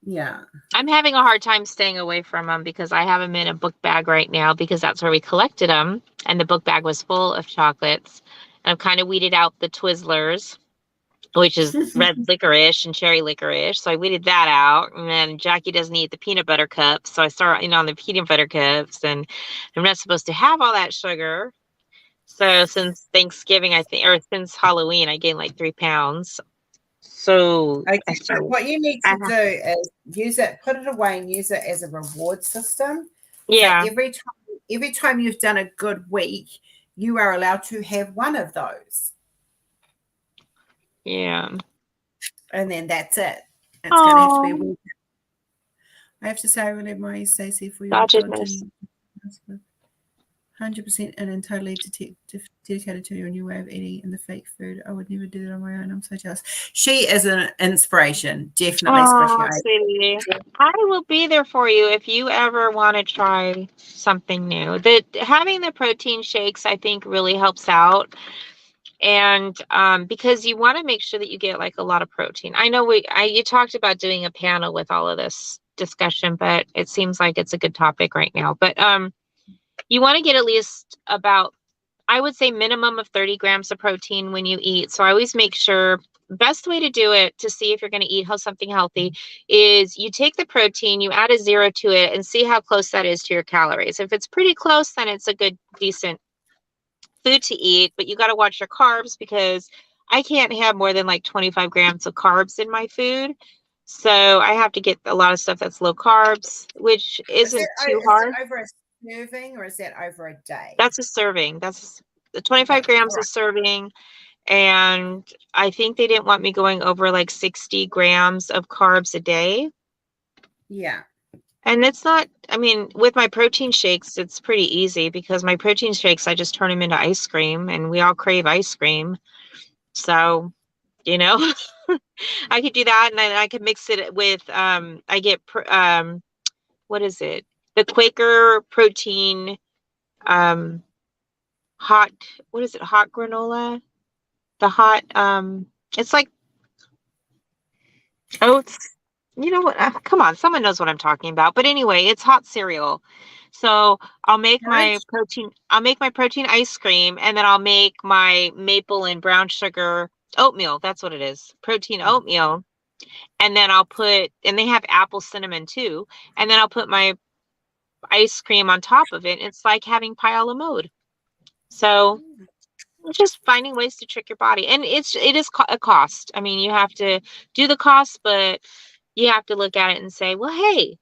Yeah. I'm having a hard time staying away from them because I have them in a book bag right now because that's where we collected them. And the book bag was full of chocolates. And I've kind of weeded out the Twizzlers, which is red licorice and cherry licorice. So I weeded that out. And then Jackie doesn't eat the peanut butter cups. So I started on the peanut butter cups. And I'm not supposed to have all that sugar. So since Thanksgiving, or since Halloween, I gained like 3 pounds. So, so what you need to do is use it, put it away and use it as a reward system. Yeah. So every time you've done a good week, you are allowed to have one of those. Yeah. And then that's it. It's going to have to be a week. I have to say, I really admire Stacey for your 100% and totally dedicated to your new way of eating and the fake food. I would never do that on my own. I'm so jealous. She is an inspiration, definitely. Sweetie. I will be there for you if you ever want to try something new. Having the protein shakes, I think, really helps out. And because you want to make sure that you get like a lot of protein. I know you talked about doing a panel with all of this discussion, but it seems like it's a good topic right now. But you want to get at least about, I would say, minimum of 30 grams of protein when you eat. So I always make sure, best way to do it to see if you're going to eat something healthy is you take the protein, you add a 0 to it and see how close that is to your calories. If it's pretty close, then it's a good, decent food to eat, but you got to watch your carbs because I can't have more than like 25 grams of carbs in my food. So I have to get a lot of stuff that's low carbs, which isn't too hard. Is it over a serving or is that over a day? That's a serving. That's the 25 grams a serving. And I think they didn't want me going over like 60 grams of carbs a day. Yeah. And it's not, I mean, with my protein shakes, it's pretty easy because my protein shakes, I just turn them into ice cream and we all crave ice cream. So, I could do that and then I could mix it with, I get, what is it? The Quaker protein, hot, what is it? Hot granola? The hot, it's like oats. You know what? Come on, someone knows what I'm talking about. But anyway, it's hot cereal. So I'll make my protein ice cream, and then I'll make my maple and brown sugar oatmeal. That's what it is. Protein oatmeal. And then and they have apple cinnamon too. And then I'll put my ice cream on top of it. It's like having pie a la mode. So just finding ways to trick your body. And it is a cost. I mean, you have to do the cost, but you have to look at it and say, well, hey,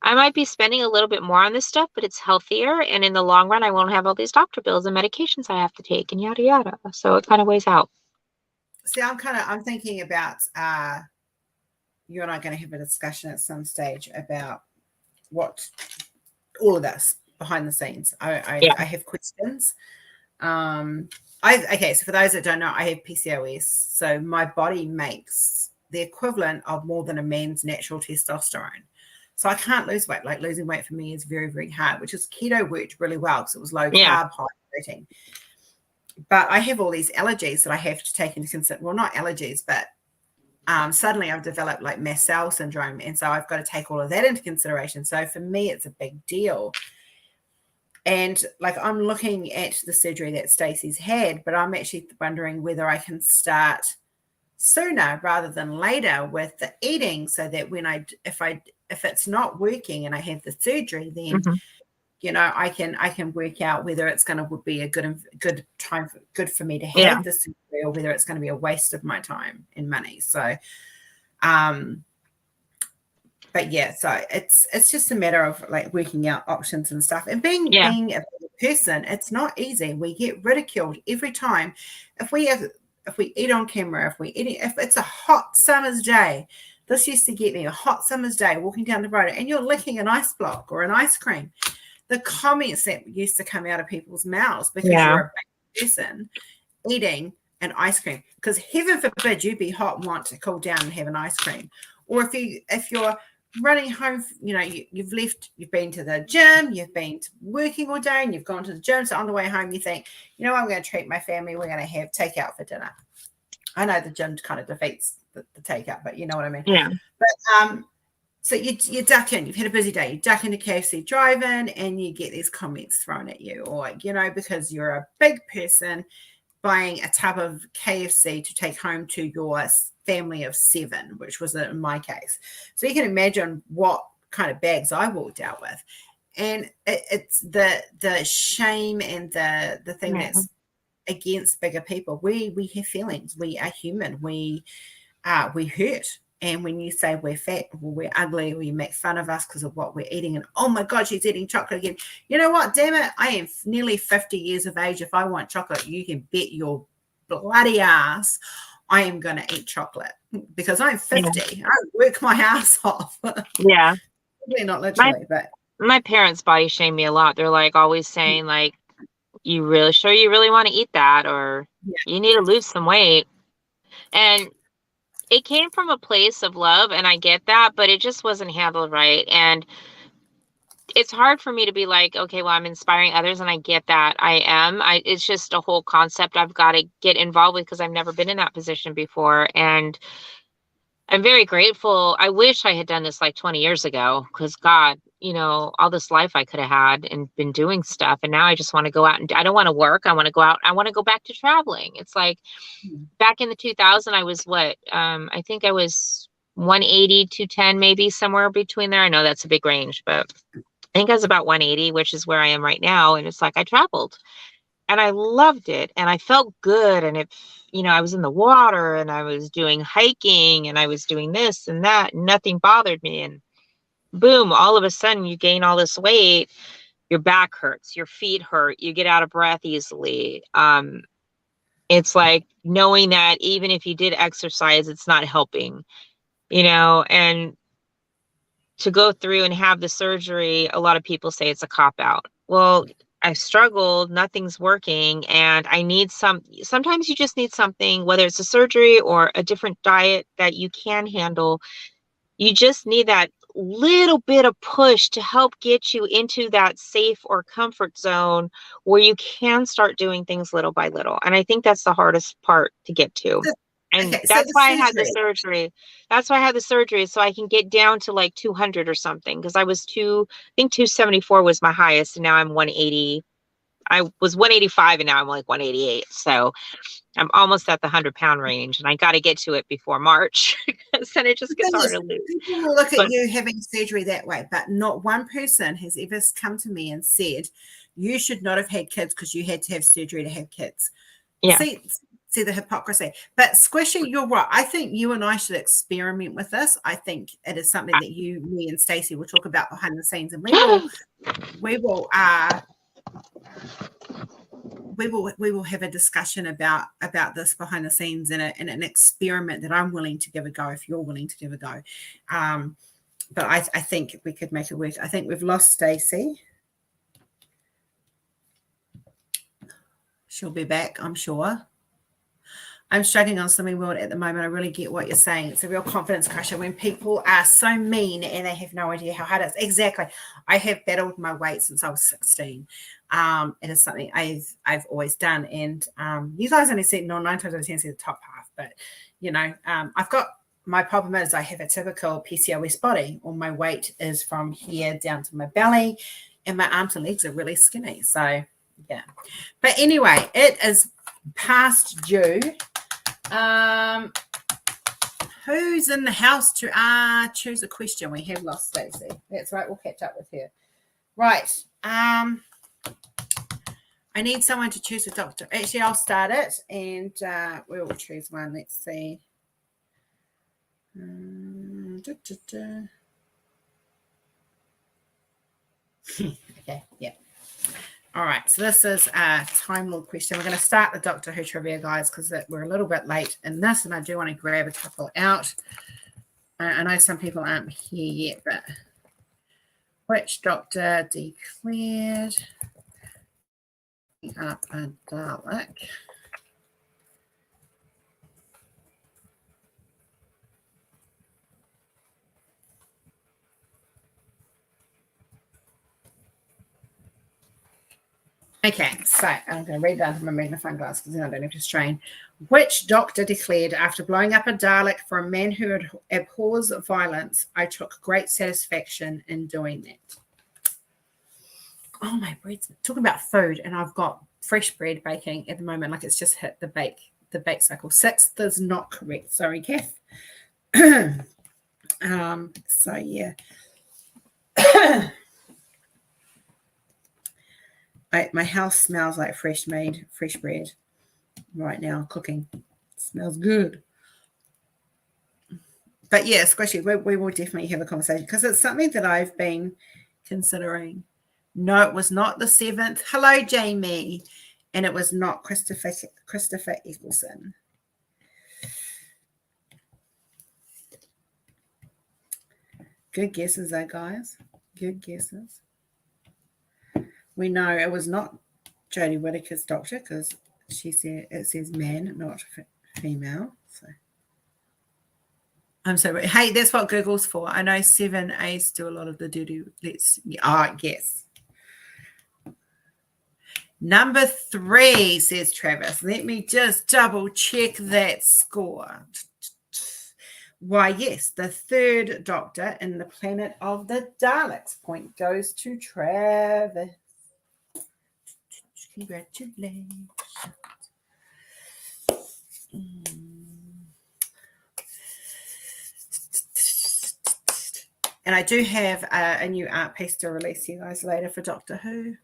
I might be spending a little bit more on this stuff, but it's healthier. And in the long run, I won't have all these doctor bills and medications I have to take and yada, yada. So it kind of weighs out. See, I'm thinking about, you and I are going to have a discussion at some stage about what all of this behind the scenes. I have questions. Okay, so for those that don't know, I have PCOS. So my body makes the equivalent of more than a man's natural testosterone. So I can't lose weight. Like losing weight for me is very, very hard, which is keto worked really well because it was low carb, high protein. But I have all these allergies that I have to take into consideration. Well, not allergies, but suddenly I've developed like mast cell syndrome. And so I've got to take all of that into consideration. So for me, it's a big deal. And like I'm looking at the surgery that Stacey's had, but I'm actually wondering whether I can start sooner rather than later with the eating, so that when if it's not working and I have the surgery, then I can work out whether it's going to be a good time, good for me to have the surgery, or whether it's going to be a waste of my time and money. So, but yeah, so it's just a matter of like working out options and stuff, and being a person. It's not easy. We get ridiculed every time if we eat on camera, if it's a hot summer's day. This used to get me, a hot summer's day, walking down the road and you're licking an ice block or an ice cream. The comments that used to come out of people's mouths because you're a big person eating an ice cream, because heaven forbid you be hot and want to cool down and have an ice cream. Or if you're running home, you've been to the gym, you've been working all day and you've gone to the gym. So on the way home, you think, I'm going to treat my family. We're going to have takeout for dinner. I know the gym kind of defeats the takeout, but you know what I mean? Yeah. But so you duck in, you've had a busy day, you duck into KFC drive-in and you get these comments thrown at you, or, because you're a big person buying a tub of KFC to take home to your family of 7, which was in my case. So you can imagine what kind of bags I walked out with. And it's the shame and the thing that's against bigger people. We have feelings. We are human. We hurt. And when you say we're fat, or we're ugly, or you make fun of us because of what we're eating, and oh my God, she's eating chocolate again. You know what? Damn it. I am nearly 50 years of age. If I want chocolate, you can bet your bloody ass I am going to eat chocolate, because I'm 50. I work my ass off. Yeah. Probably not literally, but my parents body shame me a lot. They're like always saying like, you really want to eat that, or you need to lose some weight. And it came from a place of love, and I get that, but it just wasn't handled right. And it's hard for me to be like, okay, well, I'm inspiring others, and I get that. It's just a whole concept I've got to get involved with, because I've never been in that position before. And I'm very grateful. I wish I had done this like 20 years ago, because God, all this life I could have had and been doing stuff. And now I just want to go out and I don't want to work. I want to go out. I want to go back to traveling. It's like back in the 2000, I was I think I was 180, 210, maybe somewhere between there. I know that's a big range, but I think I was about 180, which is where I am right now. And it's like I traveled and I loved it and I felt good. And I was in the water and I was doing hiking and I was doing this and that, and nothing bothered me. And boom, all of a sudden you gain all this weight, your back hurts, your feet hurt, you get out of breath easily. It's like knowing that even if you did exercise, it's not helping, and to go through and have the surgery, a lot of people say it's a cop-out. Well, I struggled, nothing's working, and sometimes you just need something, whether it's a surgery or a different diet that you can handle. You just need that little bit of push to help get you into that safe or comfort zone where you can start doing things little by little. And I think that's the hardest part to get to. And that's why I had the surgery. That's why I had the surgery, so I can get down to like 200 or something. Because I think 274 was my highest, and now I'm 180. I was 185, and now I'm like 188. So I'm almost at the 100-pound range, and I got to get to it before March, because then it just gets harder to lose. People will look at you having surgery that way, but not one person has ever come to me and said, you should not have had kids because you had to have surgery to have kids. Yeah. See the hypocrisy. But Squishy, you're right. I think you and I should experiment with this. I think it is something that me and Stacey will talk about behind the scenes, and we will have a discussion about this behind the scenes and an experiment that I'm willing to give a go if you're willing to give a go. But I think we could make it work. I think we've lost Stacey. She'll be back, I'm sure. I'm struggling on Slimming World at the moment. I really get what you're saying. It's a real confidence crusher when people are so mean and they have no idea how hard it is. Exactly. I have battled my weight since I was 16. It is something I've always done. And you guys only see 9 times out of 10 see the top half. But, I've got, my problem is I have a typical PCOS body. All my weight is from here down to my belly, and my arms and legs are really skinny. So, yeah. But anyway, it is past due. Who's in the house to choose a question? We have lost Stacey. That's right. We'll catch up with her. Right. I need someone to choose a doctor. Actually, I'll start it, and we will choose one. Let's see. Okay, yeah. All right, so this is a Time Lord question. We're going to start the Doctor Who trivia, guys, because we're a little bit late in this, and I do want to grab a couple out. I know some people aren't here yet, but which Doctor declared up a Dalek? Okay, so I'm going to read down to my magnifying glass because then I don't have to strain. Which doctor declared, after blowing up a Dalek for a man who abhors violence, I took great satisfaction in doing that? Oh, my bread's talking about food, and I've got fresh bread baking at the moment, like it's just hit the bake cycle. 6th is not correct. Sorry, Kath. So yeah. My house smells like fresh bread right now. Cooking smells good. But yeah, Squishy, we will definitely have a conversation because it's something that I've been considering. No, it was not the 7th. Hello, Jamie. And it was not Christopher Eccleston. Good guesses, though, guys. Good guesses. We know it was not Jodie Whittaker's doctor because it says man, not female. So I'm sorry. Hey, that's what Google's for. I know 7A's do a lot of the doo-doo. Yes. Number 3, says Travis. Let me just double check that score. Why, yes, the 3rd Doctor in the Planet of the Daleks. Point goes to Travis. Congratulations. And I do have a new art piece to release you guys later for Doctor Who.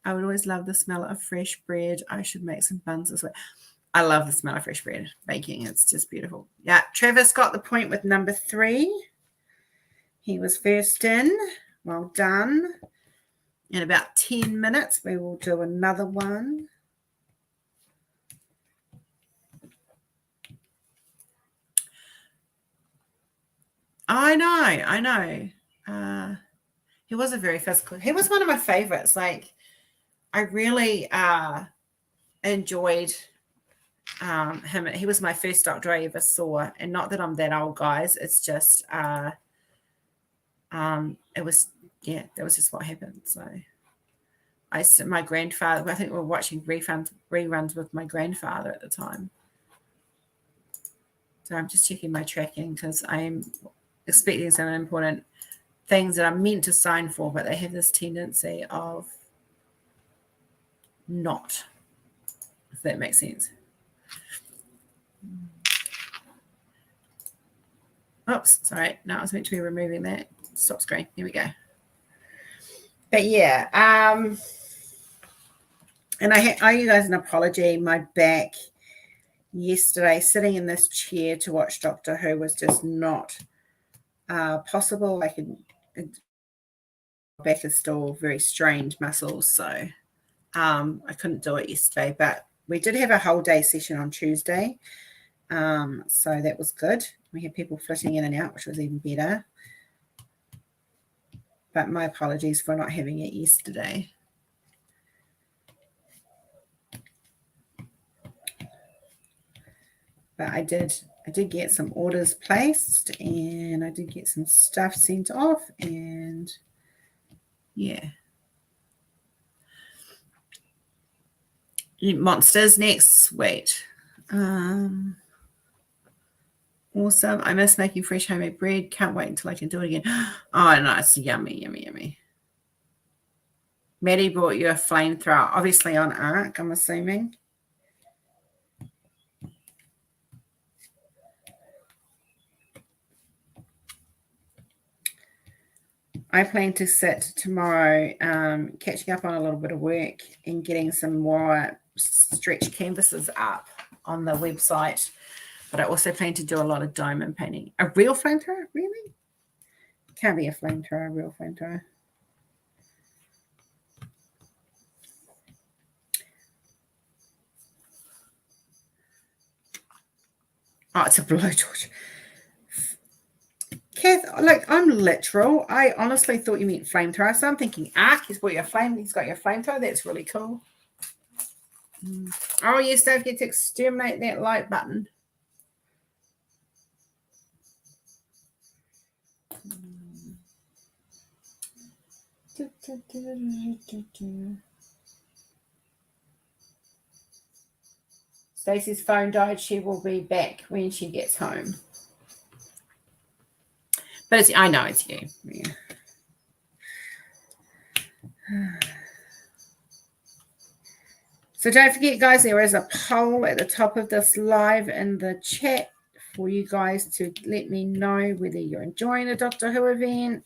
I would always love the smell of fresh bread. I should make some buns as well. I love the smell of fresh bread baking. It's just beautiful. Yeah, Travis got the point with number 3. He was first in. Well done. In about 10 minutes, we will do another one. I know. He was a very physical. He was one of my favorites. Like, I really enjoyed him. He was my first Doctor I ever saw, and not that I'm that old, guys. It's just it was that was just what happened. So my grandfather. I think we were watching reruns with my grandfather at the time. So I'm just checking my tracking because I'm expecting some important things that I'm meant to sign for, but they have this tendency of not, if that makes sense. Oops, sorry. No, I was meant to be removing that. Stop screen. Here we go. But yeah, and I owe you guys an apology. My back yesterday, sitting in this chair to watch Doctor Who, was just not possible. Back is still very strained muscles, so I couldn't do it yesterday. But we did have a whole day session on Tuesday, so that was good. We had people flitting in and out, which was even better. But my apologies for not having it yesterday. But I did get some orders placed, and I did get some stuff sent off, and yeah. Monsters next. Wait. Awesome. I miss making fresh homemade bread. Can't wait until I can do it again. Oh, no, it's yummy, yummy, yummy. Maddie brought you a flamethrower, obviously on Arc, I'm assuming. I plan to sit tomorrow catching up on a little bit of work and getting some more stretch canvases up on the website. But I also plan to do a lot of diamond painting. A real flamethrower? Really? Can't be a flamethrower, a real flamethrower. Oh, it's a blowtorch. Kath, like, I'm literal. I honestly thought you meant flamethrower. So I'm thinking, he's got your flamethrower. That's really cool. Oh, yes, don't forget to exterminate that like button. Stacey's phone died. She will be back when she gets home. But I know it's you. Yeah. So don't forget, guys, there is a poll at the top of this live in the chat for you guys to let me know whether you're enjoying the Doctor Who event.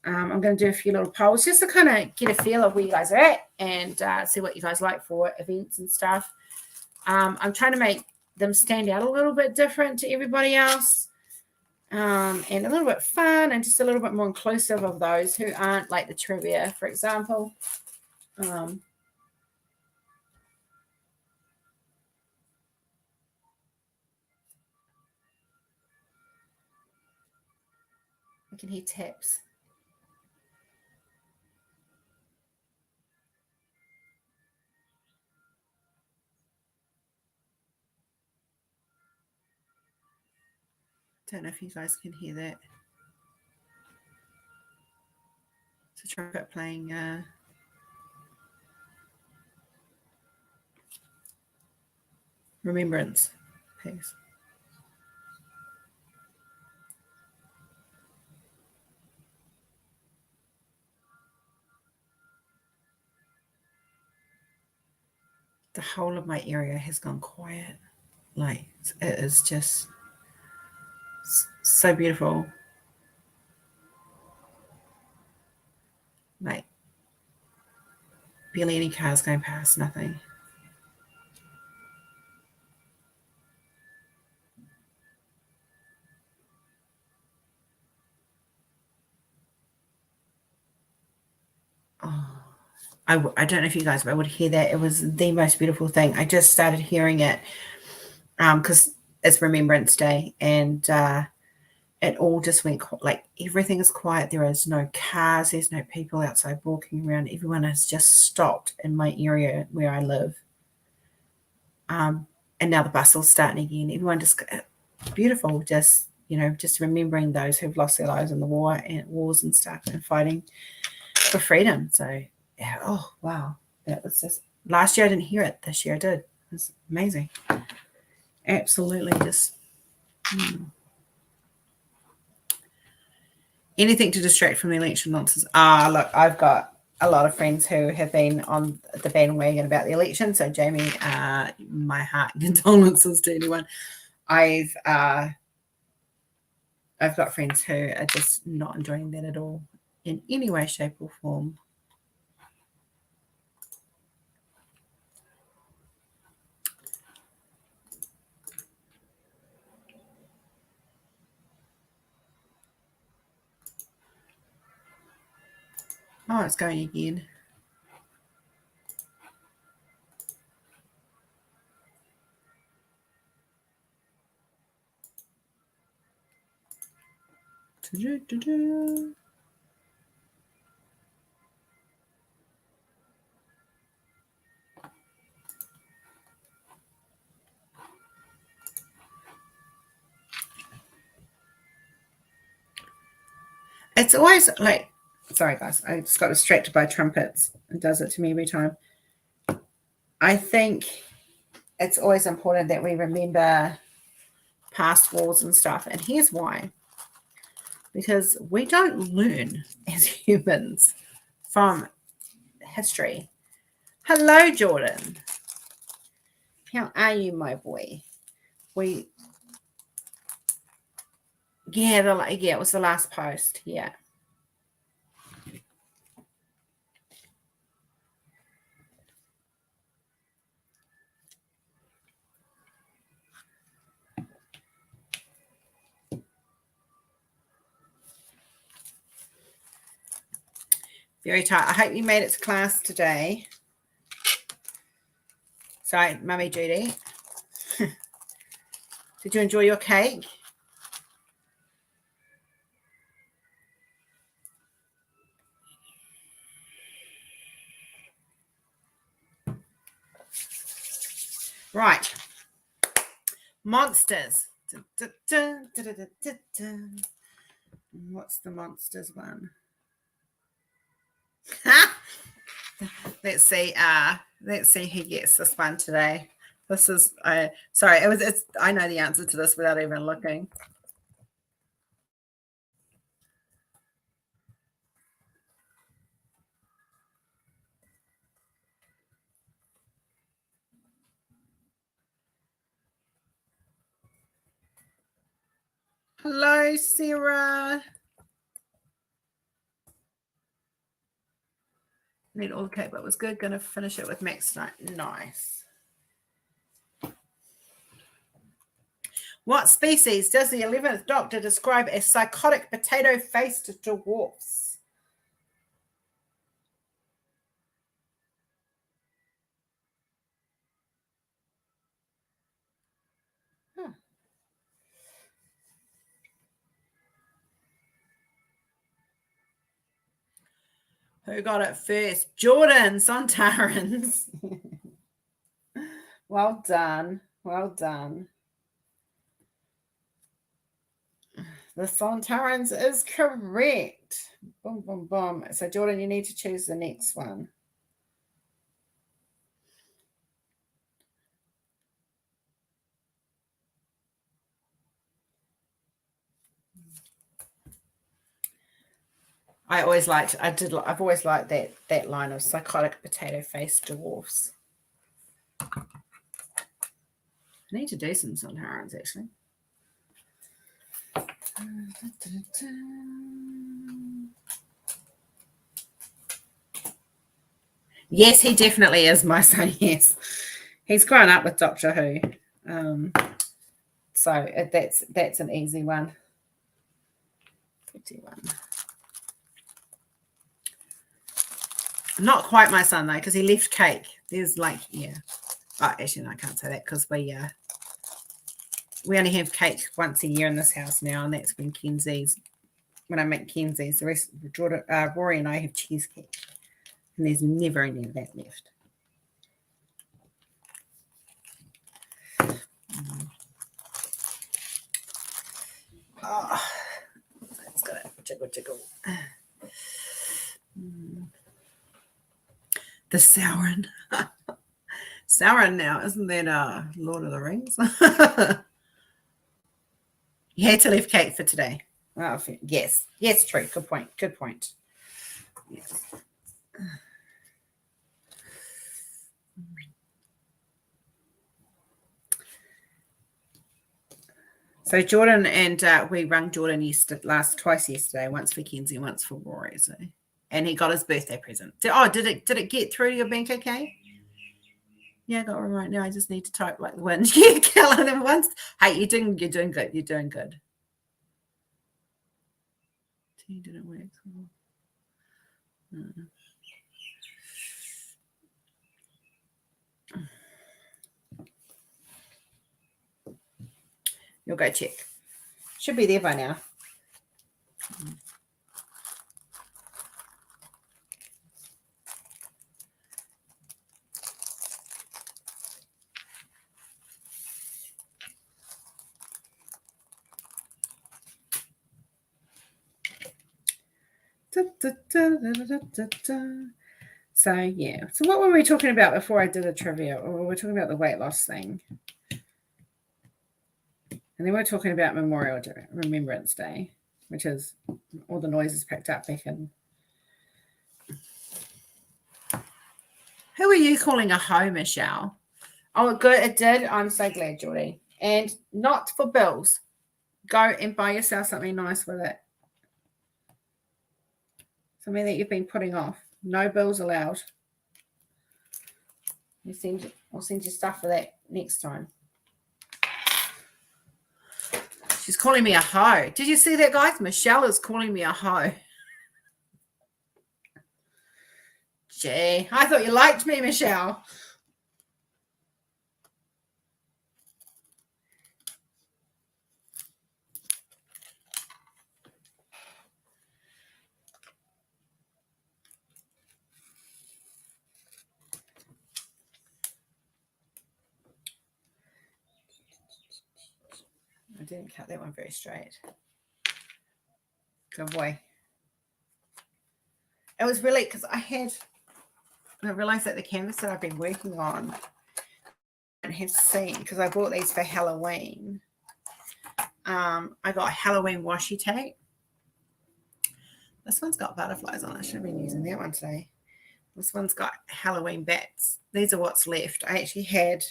I'm going to do a few little polls just to kind of get a feel of where you guys are at and see what you guys like for events and stuff. I'm trying to make them stand out a little bit different to everybody else and a little bit fun and just a little bit more inclusive of those who aren't like the trivia, for example. I can hear taps. Don't know if you guys can hear that. It's a trumpet playing Remembrance piece. The whole of my area has gone quiet. Like, it is just so beautiful. Like, barely any cars going past, nothing. Oh, I don't know if you guys would hear that. It was the most beautiful thing. I just started hearing it because it's Remembrance Day, and it all just went like everything is quiet. There is no cars. There's no people outside walking around. Everyone has just stopped in my area where I live. And now the bustle's starting again. Everyone just beautiful. Just just remembering those who've lost their lives in the wars and stuff and fighting for freedom. So yeah. Oh wow, that was just last year. I didn't hear it. This year I did. It was amazing. Absolutely, just. Anything to distract from the election nonsense. Look, I've got a lot of friends who have been on the bandwagon about the election. So, Jamie, my heart condolences to anyone. I've got friends who are just not enjoying that at all in any way, shape, or form. Oh, it's going again. It's always like, sorry guys, I just got distracted by trumpets. It does it to me every time. I think it's always important that we remember past wars and stuff. And here's why. Because we don't learn as humans from history. Hello, Jordan. How are you, my boy? It was the last post. Yeah. Very tight. I hope you made it to class today. Sorry, Mummy Judy. Did you enjoy your cake? Right. Monsters. What's the monsters one? Let's see who gets this one today. This is sorry, I know the answer to this without even looking. Hello, Sarah. Need all the cake, but it was good. Gonna finish it with Max tonight. Nice. What species does the 11th Doctor describe as psychotic potato-faced dwarfs? Huh. Who got it first? Jordan Sontarans. Well done. Well done. The Sontarans is correct. Boom, boom, boom. So, Jordan, you need to choose the next one. I've always liked that line of psychotic potato-faced dwarfs. I need to do some Sontarans, actually. Yes, he definitely is my son. Yes, he's grown up with Doctor Who, so that's an easy one. 51. Not quite my son though, because he left cake. There's like, yeah. Oh, actually, no, I can't say that because we only have cake once a year in this house now, and that's when I make Kenzie's. The rest, Rory and I have cheesecake, and there's never any of that left. Oh, that's got it. Jiggle. The Sauron. Sauron now, isn't that Lord of the Rings? You had to leave cake for today. Oh, yes, true. Good point. Yes. So Jordan and we rang Jordan twice yesterday, once for Kenzie, once for Rory. So, and he got his birthday present. Did it get through to your bank okay? Yeah, I got one right now. I just need to type like the wind. Yeah, Callan once. Hey, you're doing good. You're doing good. Didn't work. You'll go check. Should be there by now. So yeah. So what were we talking about before I did a trivia? Or we were talking about the weight loss thing. And then we're talking about Remembrance Day, which is all the noises picked up back in. Who are you calling a hoe, Michelle? Oh, good. It did. I'm so glad, Geordie. And not for bills. Go and buy yourself something nice with it. Something that you've been putting off. No bills allowed. I'll send you stuff for that next time. She's calling me a hoe. Did you see that, guys? Michelle is calling me a hoe. Gee, I thought you liked me, Michelle. I didn't cut that one very straight. Good boy. It was really because I realized that the canvas that I've been working on and have seen, because I bought these for Halloween. I got Halloween washi tape. This one's got butterflies on it. I should have been using that one today. This one's got Halloween bats. These are what's left. I actually had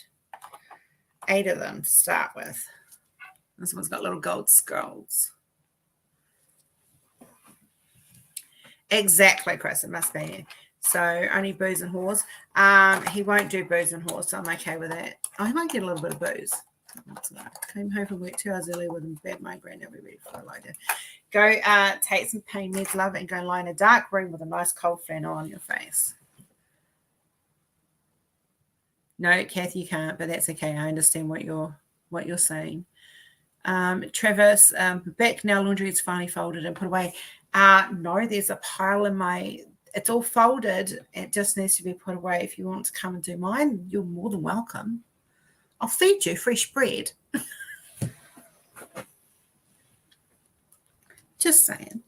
8 of them to start with. This one's got little gold skulls. Exactly, Chris. It must be. So only booze and whores. He won't do booze and whores, so I'm okay with that. I might get a little bit of booze. Came home from work 2 hours early with a bad migraine. I'll be ready for it later. Go take some pain meds, love, and go lie in a dark room with a nice cold flannel on your face. No, Kathy, you can't, but that's okay. I understand what you're saying. Travis, back now. Laundry is finally folded and put away. No, there's a pile in my. It's all folded. It just needs to be put away. If you want to come and do mine, you're more than welcome. I'll feed you fresh bread. Just saying.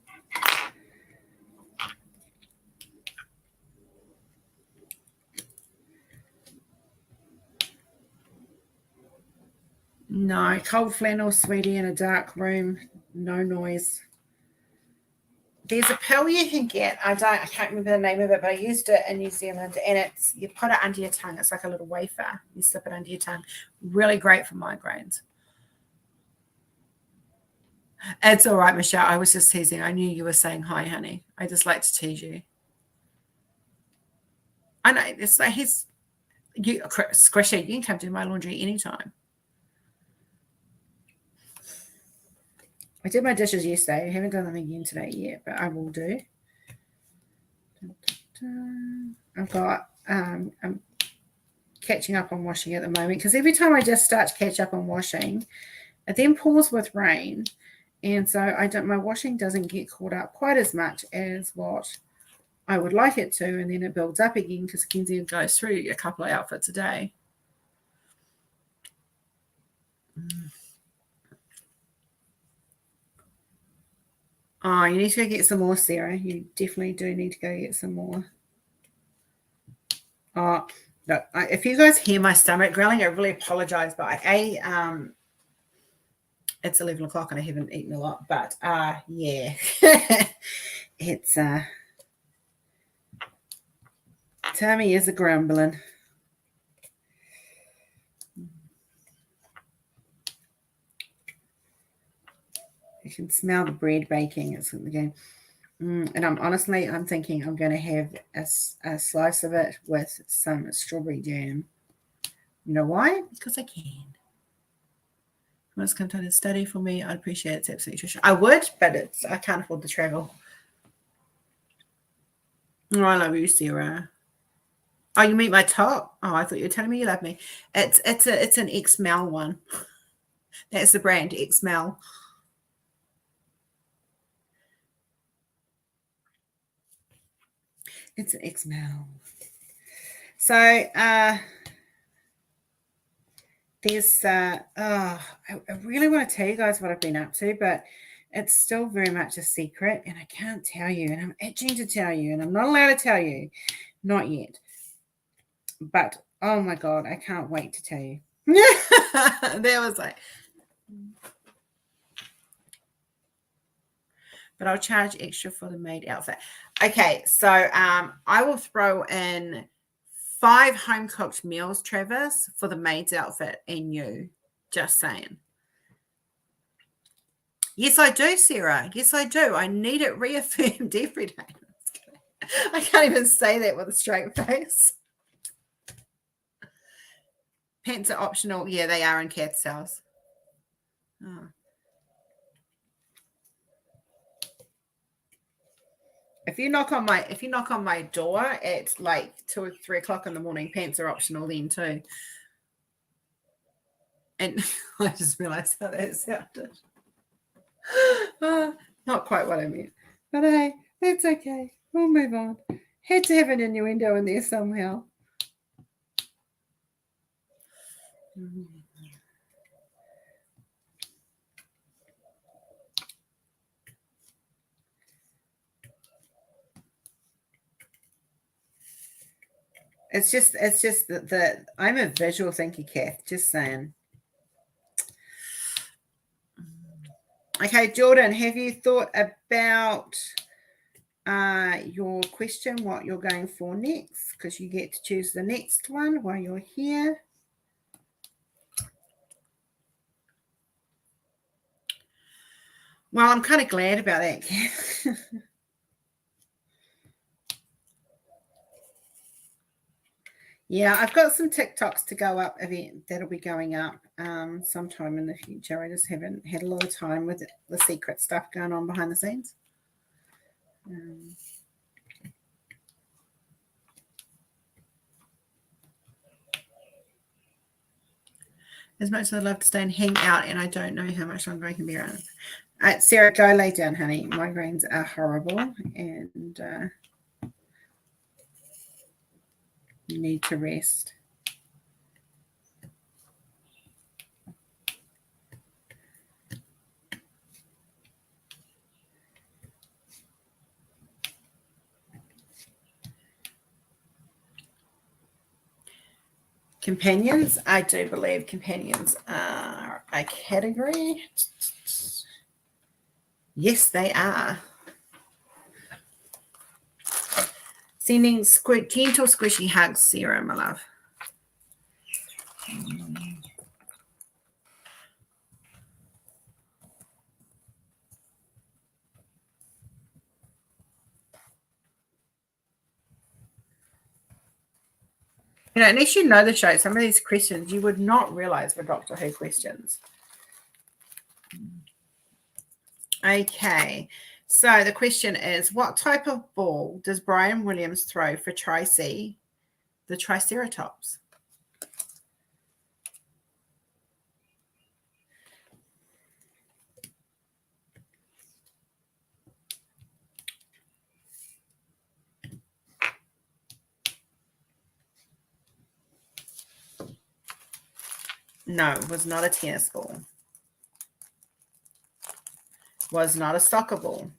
No, cold flannel, sweetie, in a dark room, no noise. There's a pill you can get. I can't remember the name of it, but I used it in New Zealand, and you put it under your tongue. It's like a little wafer. You slip it under your tongue. Really great for migraines. It's all right, Michelle. I was just teasing. I knew you were saying hi, honey. I just like to tease you. I know. It's like Squishy, you can come do my laundry anytime. I did my dishes yesterday. I haven't done them again today yet, but I will do. I've got I'm catching up on washing at the moment because every time I just start to catch up on washing, it then pours with rain, and so my washing doesn't get caught up quite as much as what I would like it to, and then it builds up again because Kenzie goes through a couple of outfits a day. Oh, you need to go get some more, Sarah. You definitely do need to go get some more. Oh, look, if you guys hear my stomach growling, I really apologize, but it's 11 o'clock and I haven't eaten a lot, but yeah, it's tummy is a grumbling. You can smell the bread baking. It's again. And I'm thinking I'm going to have a slice of it with some strawberry jam. You know why? Because I can. Must come to study for me. I'd appreciate it. It's absolutely nutrition. I would, but I can't afford the travel. Oh, I love you, Sarah. Oh, you meet my top? Oh, I thought you were telling me you love me. It's an XML one. That's the brand, XML. It's an XML. So there's I really want to tell you guys what I've been up to, but it's still very much a secret, and I can't tell you, and I'm itching to tell you, and I'm not allowed to tell you. Not yet. But oh my God, I can't wait to tell you. There was like, but I'll charge extra for the maid outfit. Okay, so I will throw in 5 home cooked meals, Travis, for the maid's outfit and you. Just saying. Yes, I do, Sarah. Yes, I do. I need it reaffirmed every day. I can't even say that with a straight face. Pants are optional. Yeah, they are in Kath's house. Oh. If you knock on my door at like 2 or 3 o'clock in the morning, pants are optional then too. And I just realized how that sounded. Not quite what I meant. But hey, that's okay. We'll move on. Had to have an innuendo in there somehow. It's just that I'm a visual thinker, Kath. Just saying. Okay, Jordan, have you thought about your question, what you're going for next? Because you get to choose the next one while you're here. Well, I'm kind of glad about that, Kath. Yeah, I've got some TikToks to go up that'll be going up sometime in the future. I just haven't had a lot of time with the secret stuff going on behind the scenes. As much as I'd love to stay and hang out, and I don't know how much longer I can be around. Sarah, go lay down, honey. Migraines are horrible, and you need to rest. Companions, I do believe companions are a category. Yes, they are. Sending gentle, squishy hugs, Sarah, my love. You know, unless you know the show, some of these questions you would not realize were Doctor Who questions. Okay, so the question is, what type of ball does Brian Williams throw for the Triceratops? No, it was not a tennis ball. Was not a soccer ball.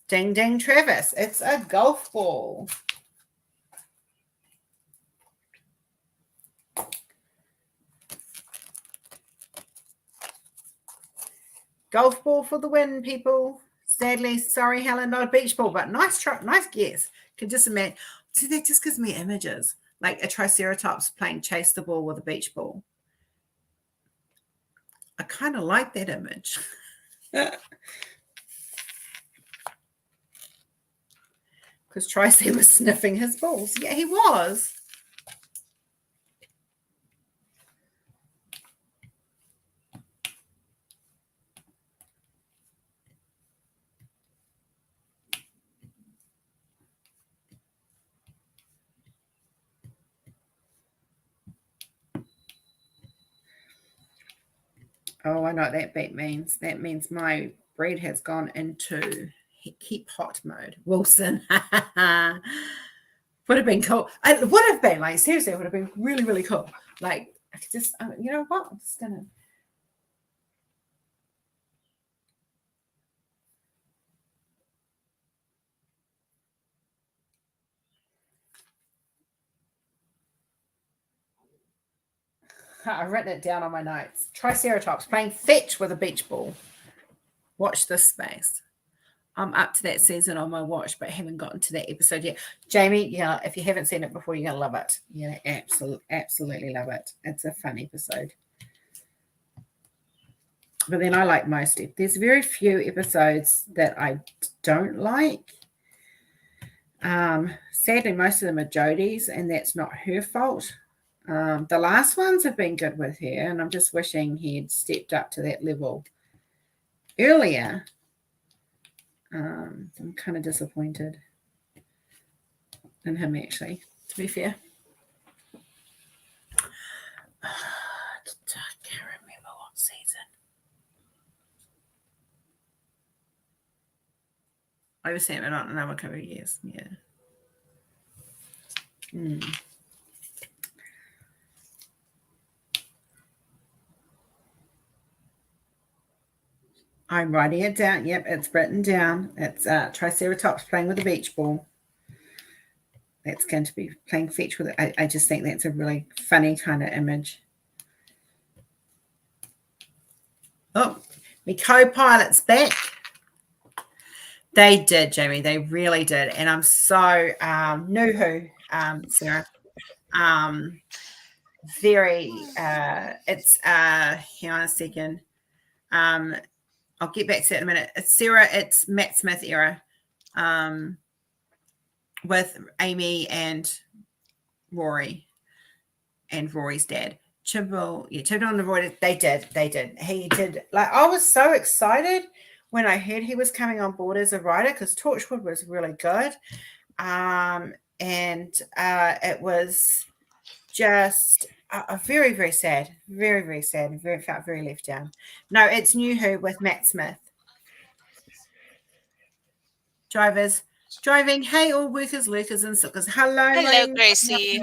Ding, ding, Travis. It's a golf ball. Golf ball for the win, people. Sadly, sorry, Helen, not a beach ball, but nice try, nice guess. Can just imagine. See, that just gives me images. Like a Triceratops playing chase the ball with a beach ball. I kind of like that image. Because Tracy was sniffing his balls. Yeah, he was. Oh, I know what that beat means. That means my bread has gone into keep hot mode. Wilson. Would have been cool. It would have been, like, seriously, it would have been really, really cool. Like, just, you know what? I'm just going to. I've written it down on my notes. Triceratops playing fetch with a beach ball. Watch this space. I'm up to that season on my watch, but haven't gotten to that episode yet. Jamie, yeah, if you haven't seen it before, you're going to love it. You're going to absolutely love it. It's a fun episode. But then I like most. There's very few episodes that I don't like. Sadly, most of them are Jodie's, and that's not her fault. The last ones have been good with her, and I'm just wishing he had stepped up to that level earlier. I'm kind of disappointed in him, actually, to be fair. I can't remember what season. I've seen it on another couple of years. Yeah. I'm writing it down. Yep, it's written down. It's Triceratops playing with a beach ball. That's going to be playing fetch with it. I just think that's a really funny kind of image. Oh, my co-pilot's back. They did, Jamie. They really did. And I'm so Nuhu, Sarah. Very it's hang on a second. I'll get back to that in a minute. It's Sarah, it's Matt Smith era. With Amy and Rory and Rory's dad. Chibble and Rory, they did. He did. Like, I was so excited when I heard he was coming on board as a writer because Torchwood was really good. And it was just very, very sad. Very, very sad and felt very left down. No, it's New Who with Matt Smith. Driving. Hey, all workers, lurkers, and suckers. Hello, Gracie.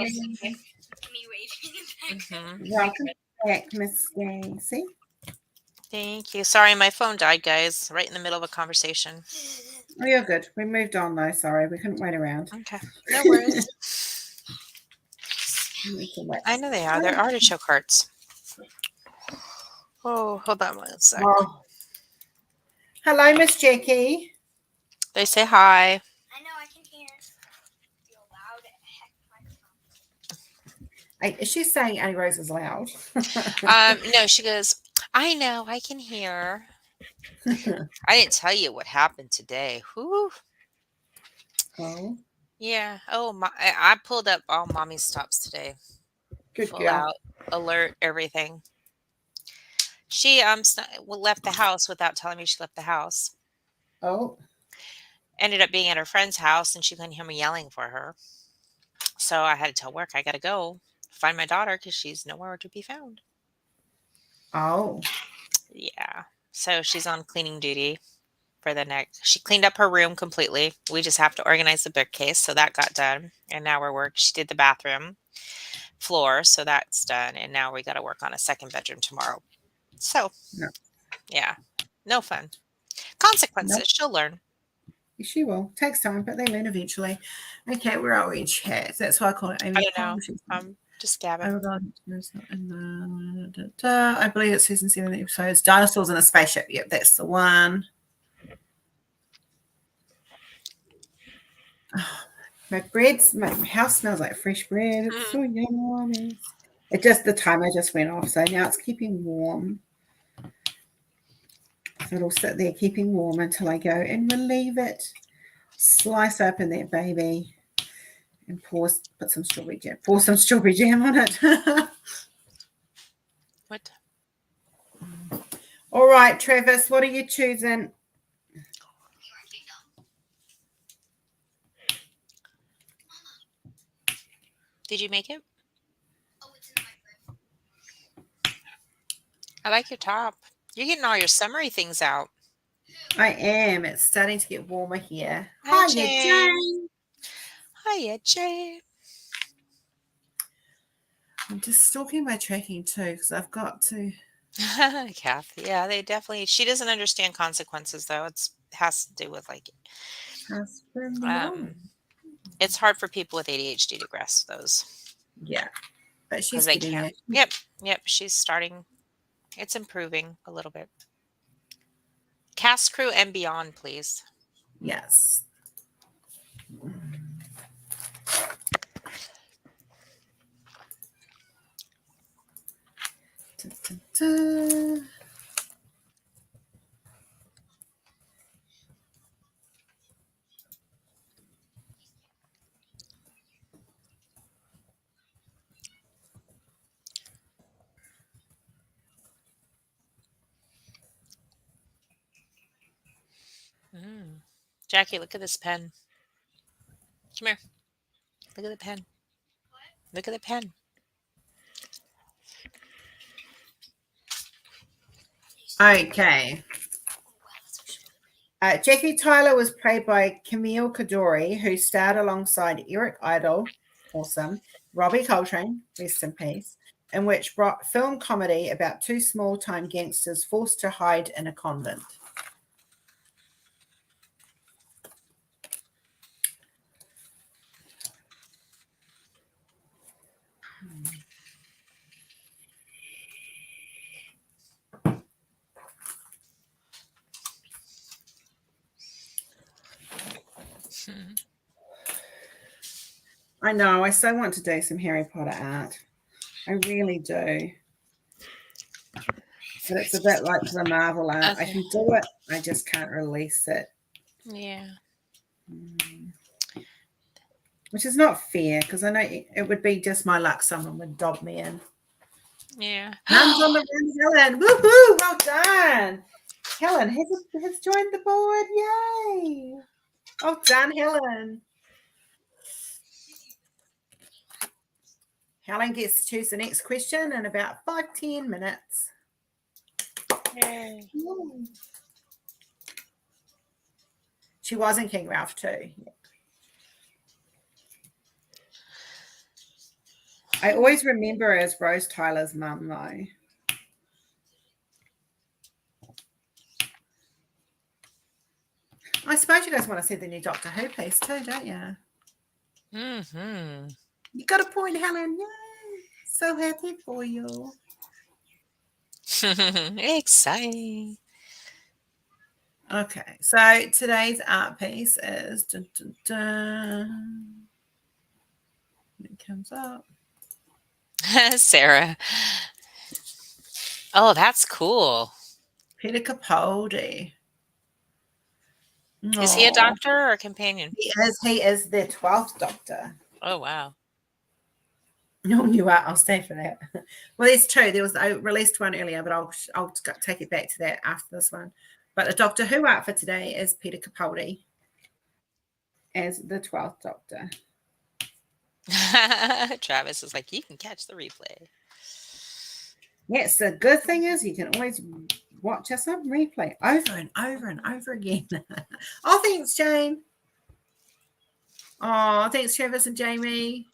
Welcome back, Miss Gracie. Thank you. Sorry, my phone died, guys, right in the middle of a conversation. Oh, you're good. We moved on, though. Sorry, we couldn't wait around. Okay. No worries. I know they are. They're artichoke hearts. Oh, hold on one sec. Oh. Hello, Miss Jackie. They say hi. I know, I can hear. You're loud. Is she saying Annie Rose is loud? No, she goes, I know, I can hear. I didn't tell you what happened today. Whew. Oh. Yeah. Oh, I pulled up all mommy's stops today. Good Full girl. out, alert, everything. She left the house without telling me she left the house. Oh. Ended up being at her friend's house, and she couldn't hear me yelling for her. So I had to tell work I got to go find my daughter because she's nowhere to be found. Oh. Yeah. So she's on cleaning duty for the next. She cleaned up her room completely. We just have to organize the bookcase, so that got done. And now we're working. She did the bathroom floor, so that's done. And now we got to work on a second bedroom tomorrow. So, yeah, no fun. Consequences. Nope. She'll learn. She will. Takes time, but they learn eventually. Okay, where are we? Chat. That's why I call it Amy. I don't know. I'm just gabbing. I believe it's season 7 episodes. Dinosaurs in a spaceship. Yep, that's the one. Oh, my house smells like fresh bread. It's so yummy. It just, the timer just went off, so now it's keeping warm. So it'll sit there keeping warm until I go and relieve it. Slice open that baby and put some strawberry jam. Pour some strawberry jam on it. What? All right, Travis, what are you choosing? Did you make it? Oh, it's in the microwave. I like your top. You're getting all your summery things out. I am. It's starting to get warmer here. Hi, Jane. Hiya, Jane. I'm just stalking my tracking too because I've got to. Kathy, yeah, they definitely. She doesn't understand consequences though. It has to do with like. It's hard for people with ADHD to grasp those. Yeah, but she's getting it. Yep. She's starting. It's improving a little bit. Cast crew and beyond, please. Yes. Da, da, da. Jackie, look at this pen. Come here. Look at the pen. Look at the pen. Okay. Jackie Tyler was played by Camille Kadori, who starred alongside Eric Idle, awesome, Robbie Coltrane, rest in peace, in which film comedy about two small-time gangsters forced to hide in a convent. I know. I so want to do some Harry Potter art. I really do. But it's a bit like the Marvel art. Okay. I can do it. I just can't release it. Yeah. Which is not fair, because I know it would be just my luck. Someone would dob me in. Yeah. Hands on the run, Helen. Woohoo! Well done. Helen has joined the board. Yay! Well done, Helen. Helen gets to choose the next question in about 5-10 minutes. Yay. She was in King Ralph too. Yeah. I always remember her as Rose Tyler's mum, though. I suppose you guys want to see the new Doctor Who piece too, don't you? Mm-hmm. You got a point, Helen. Yay! So happy for you. Exciting. Okay, so today's art piece is dun, dun, dun. It comes up. Sarah. Oh, that's cool. Peter Capaldi. Is he a doctor or a companion? He is the 12th Doctor. Oh, wow. No, you are. I'll stay for that. Well, there's two. I released one earlier, but I'll take it back to that after this one. But the Doctor Who art for today is Peter Capaldi as the 12th Doctor. Travis is like, you can catch the replay. Yes, the good thing is you can always watch us on replay over and over and over again. Oh, thanks, Jane. Oh, thanks, Travis and Jamie.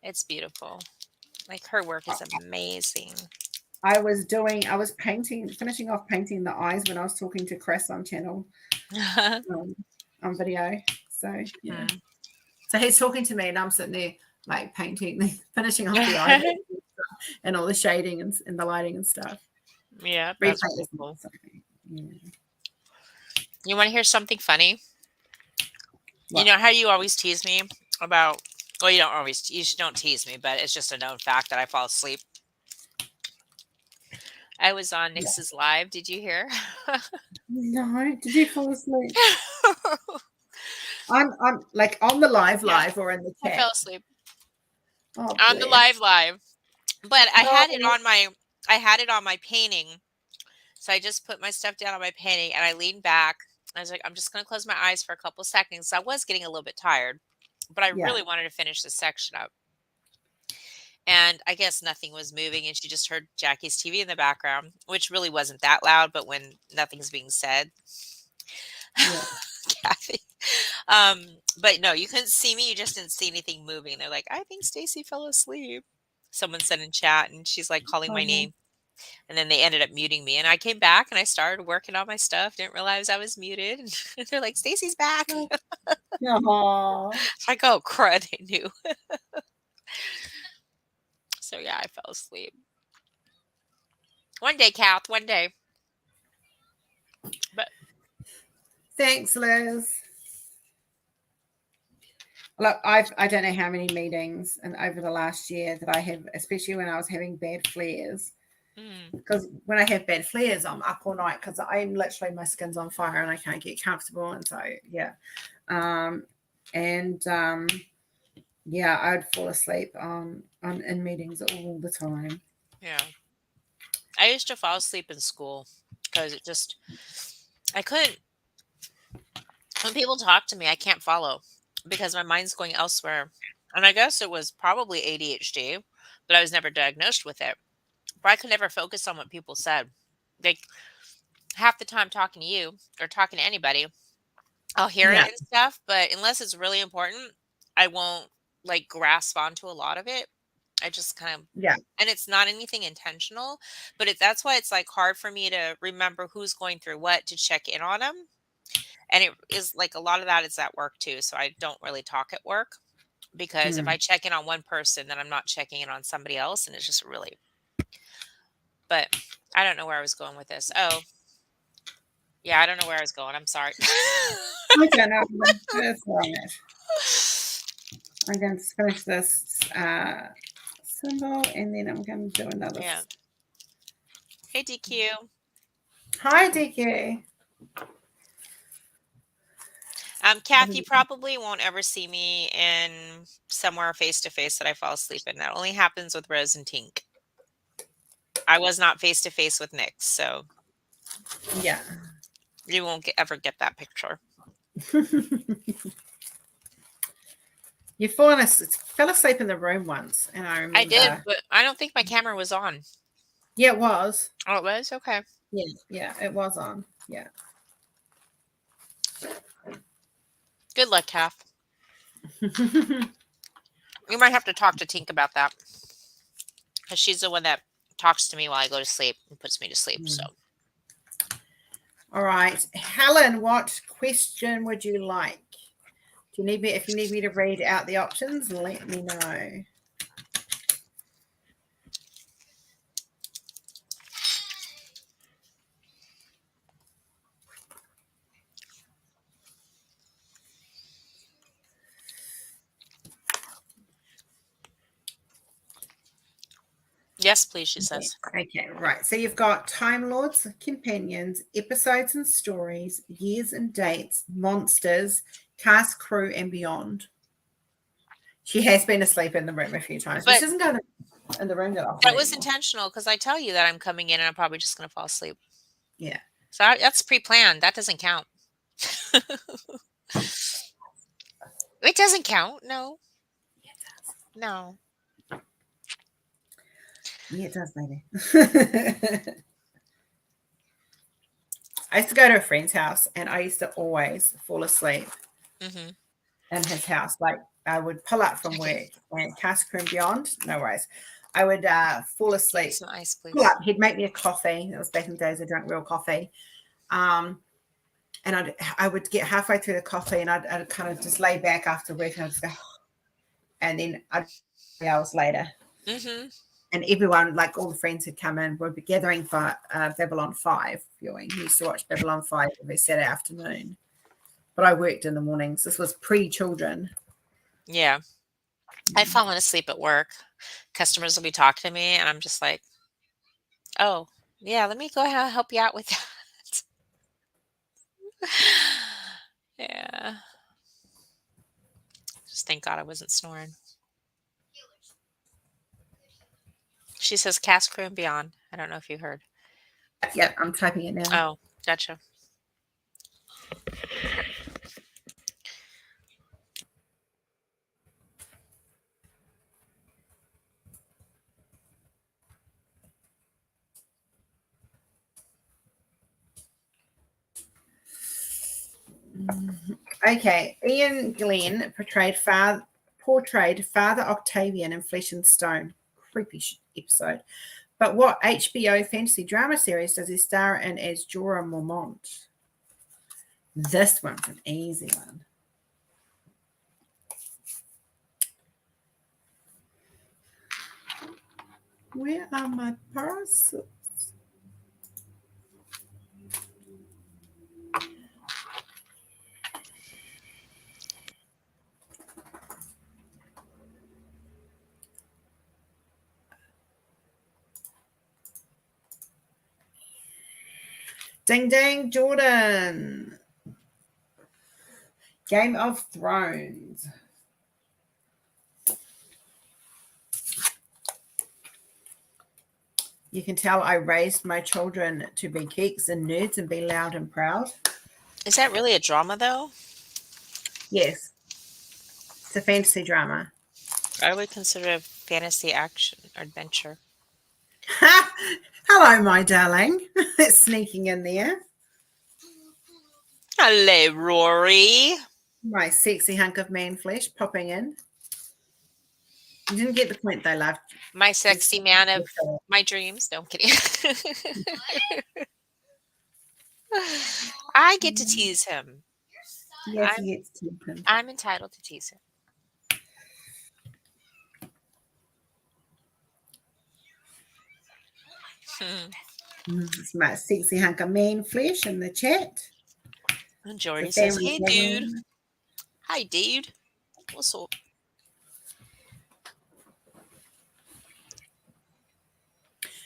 It's beautiful. Like, her work is amazing. I was finishing off painting the eyes when I was talking to Chris on channel on video. So, yeah. So he's talking to me and I'm sitting there like finishing off the eyes and all the shading and the lighting and stuff. Yeah, that's cool. Yeah. You want to hear something funny? What? You know how you always tease me about, well, you don't tease me, but it's just a known fact that I fall asleep. I was on Nix's live. Did you hear? No. Did you fall asleep? I'm like on the live or in the chat. I fell asleep. Oh, on the live. But I had it on my painting. So I just put my stuff down on my painting and I leaned back. I was like, I'm just going to close my eyes for a couple seconds. I was getting a little bit tired, but I really wanted to finish this section up. And I guess nothing was moving. And she just heard Jackie's TV in the background, which really wasn't that loud. But when nothing's being said, Kathy. But no, you couldn't see me. You just didn't see anything moving. They're like, I think Stacy fell asleep. Someone said in chat, and she's like calling my name. And then they ended up muting me. And I came back and I started working on my stuff. Didn't realize I was muted. And they're like, Stacy's back. It's like, oh, crud. I knew. So, yeah, I fell asleep. One day, Kath. One day. But thanks, Liz. Look, I don't know how many meetings and over the last year that I have, especially when I was having bad flares. Because when I have bad flares, I'm up all night because I'm literally, my skin's on fire and I can't get comfortable. And so, yeah. I'd fall asleep in meetings all the time. Yeah. I used to fall asleep in school because I couldn't When people talk to me, I can't follow because my mind's going elsewhere. And I guess it was probably ADHD, but I was never diagnosed with it. But I could never focus on what people said. Like half the time talking to you or talking to anybody, I'll hear it Yeah. and stuff, but unless it's really important, I won't like grasp onto a lot of it. I just kind of Yeah. and it's not anything intentional, but that's why it's like hard for me to remember who's going through what to check in on them. And it is like a lot of that is at work too. So I don't really talk at work because if I check in on one person, then I'm not checking in on somebody else. And it's just really, but I don't know where I was going with this. Oh, yeah, I don't know where I was going. I'm sorry. I don't know. That's all right. I'm going to finish this symbol and then I'm going to do another. Yeah. Hey, DQ. Hi, DQ. Kathy probably won't ever see me in somewhere face to face that I fall asleep in. That only happens with Rose and Tink. I was not face to face with Nick, so yeah, you won't ever get that picture. You fell asleep in the room once, and I remember. I did, but I don't think my camera was on. Yeah, it was. Oh, it was? Okay. Yeah, it was on. Yeah. Good luck, Kath. You might have to talk to Tink about that. Because she's the one that talks to me while I go to sleep and puts me to sleep. So. All right. Helen, what question would you like? Do you need me? If you need me to read out the options, let me know. Yes, please, she says. Okay, right. So you've got Time Lords, Companions, Episodes and Stories, Years and Dates, Monsters, Cast, Crew, and Beyond. She has been asleep in the room a few times, but she doesn't go in the room that often. That was intentional because I tell you that I'm coming in and I'm probably just going to fall asleep. Yeah. So that's pre-planned. That doesn't count. It doesn't count. No. Yeah, it does. No. Yeah, it does, maybe. I used to go to a friend's house and I used to always fall asleep in his house. Like I would pull up from work and Cast, Crew and Beyond, no worries. I would fall asleep. Some ice, please. Pull up. He'd make me a coffee. That was back in the days I drank real coffee. And I would get halfway through the coffee and I'd kind of just lay back after work and I'd just go, and then 3 hours later. And everyone, like all the friends had come in, would be gathering for Babylon 5 viewing. He used to watch Babylon 5 every Saturday afternoon. But I worked in the mornings. This was pre-children. Yeah. I've fallen asleep at work. Customers will be talking to me and I'm just like, oh, yeah, let me go ahead and help you out with that. Yeah. Just thank God I wasn't snoring. She says Cast, Crew and Beyond. I don't know if you heard. Yeah, I'm typing it now. Oh, gotcha. Okay, Ian Glenn portrayed Father Octavian in Flesh and Stone. Creepy episode. But what HBO fantasy drama series does he star in as Jorah Mormont? This one's an easy one. Where are my parcels? Ding ding, Jordan. Game of Thrones. You can tell I raised my children to be geeks and nerds and be loud and proud. Is that really a drama, though? Yes. It's a fantasy drama. I would consider a fantasy action or adventure. Hello, my darling. Sneaking in there. Hello, Rory. My sexy hunk of man flesh popping in. You didn't get the point, though, love. My sexy man of my dreams. No, I'm kidding. I get to tease him. Yes, he gets to tease him. I'm entitled to tease him. It's my sexy hunk of man flesh in the chat. And Jordy says, hey, dude. Hi, dude. What's up?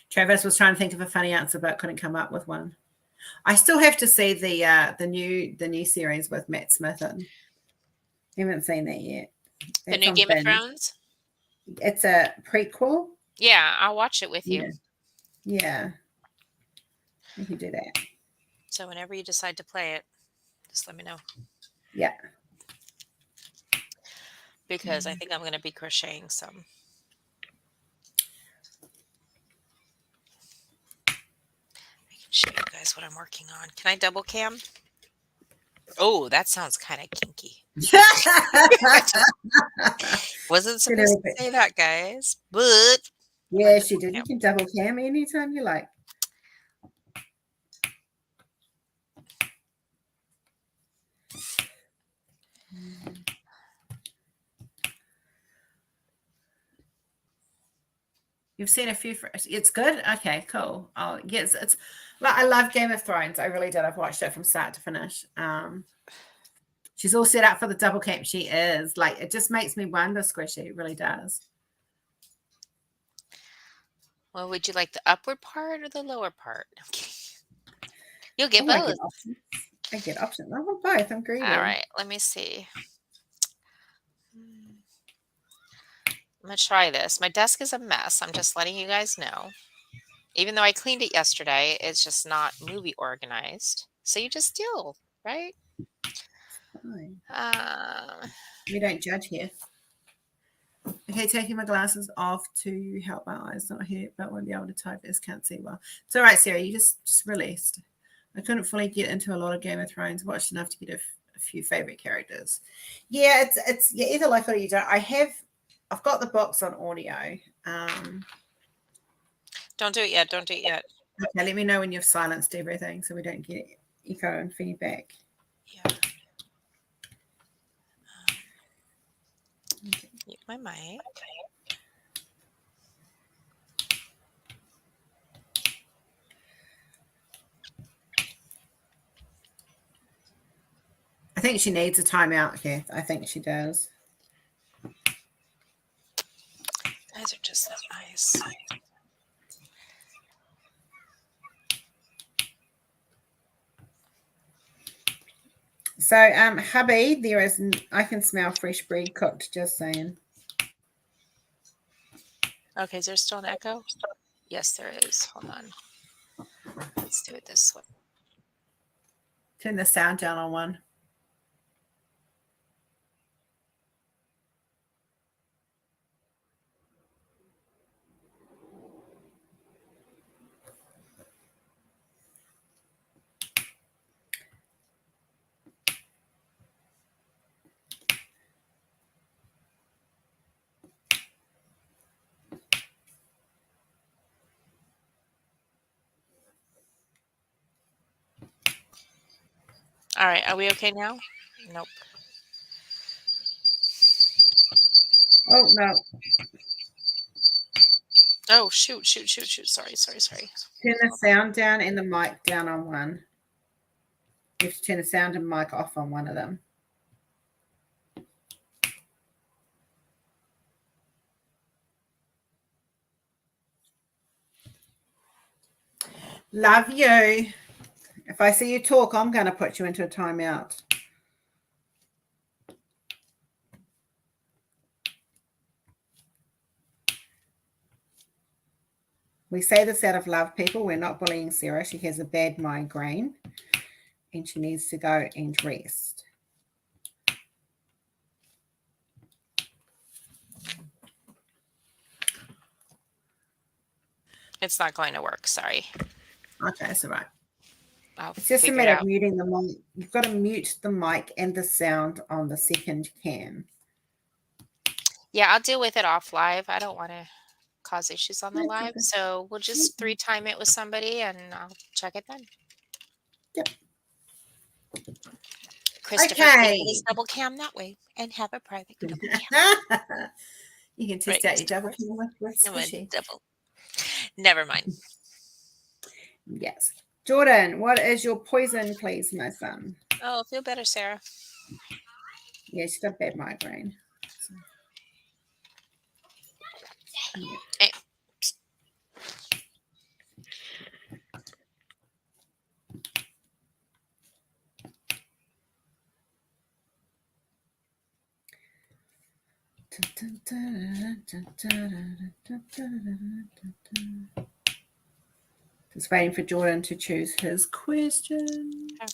Travis was trying to think of a funny answer, but couldn't come up with one. I still have to see the new series with Matt Smith in. Haven't seen that yet. The new Game of Thrones? It's a prequel. Yeah, I'll watch it with you. Yeah. You can do that. So whenever you decide to play it, just let me know. Yeah. Because I think I'm going to be crocheting some. I can show you guys what I'm working on. Can I double cam? Oh, that sounds kind of kinky. Wasn't supposed to say that, guys. But yeah, she did. You can double cam anytime you like. You've seen a few. It's good. Okay, cool. Oh, yes, it's. Like, I love Game of Thrones. I really did. I've watched it from start to finish. She's all set up for the double cam. She is. Like, it just makes me wonder, Squishy. It really does. Well, would you like the upward part or the lower part? Okay. You'll get both. I get options. I want both. I'm greedy. All right. Let me see. I'm going to try this. My desk is a mess. I'm just letting you guys know. Even though I cleaned it yesterday, it's just not movie organized. So you just deal, right? Fine. We don't judge here. Okay, taking my glasses off to help my eyes not hurt, but won't be able to type as can't see well. It's all right, Sarah. You just released. I couldn't fully get into a lot of Game of Thrones. Watched enough to get a few favorite characters. Yeah, it's you either like it or you don't. I've got the box on audio. Don't do it yet. Don't do it yet. Okay, let me know when you've silenced everything so we don't get echo and feedback. Yeah. Mute my mic. I think she needs a timeout here. I think she does. Guys are just so nice. So, hubby, I can smell fresh bread cooked, just saying. Okay, is there still an echo? Yes, there is. Hold on. Let's do it this way. Turn the sound down on one. All right, are we okay now? Nope. Oh, no. Oh, shoot. Sorry. Turn the sound down and the mic down on one. You have to turn the sound and mic off on one of them. Love you. If I see you talk, I'm going to put you into a timeout. We say this out of love, people. We're not bullying Sarah. She has a bad migraine and she needs to go and rest. It's not going to work. Sorry. Okay, it's all right. I'll It's just a figure it matter of out. muting the mic. You've got to mute the mic and the sound on the second cam. Yeah, I'll deal with it off live. I don't want to cause issues on the That's live. okay. So we'll just 3-time it with somebody and I'll check it then. Yep. Christopher can Okay. get his double cam that way and have a private double cam. You can test Right, out your double Christopher? cam with I'm a Squishy. double. Never mind. Yes. Jordan, what is your poison, please, my son? Oh, feel better, Sarah. Yeah, she's got bad migraine. So, yeah. Hey. Just waiting for Jordan to choose his question. Okay.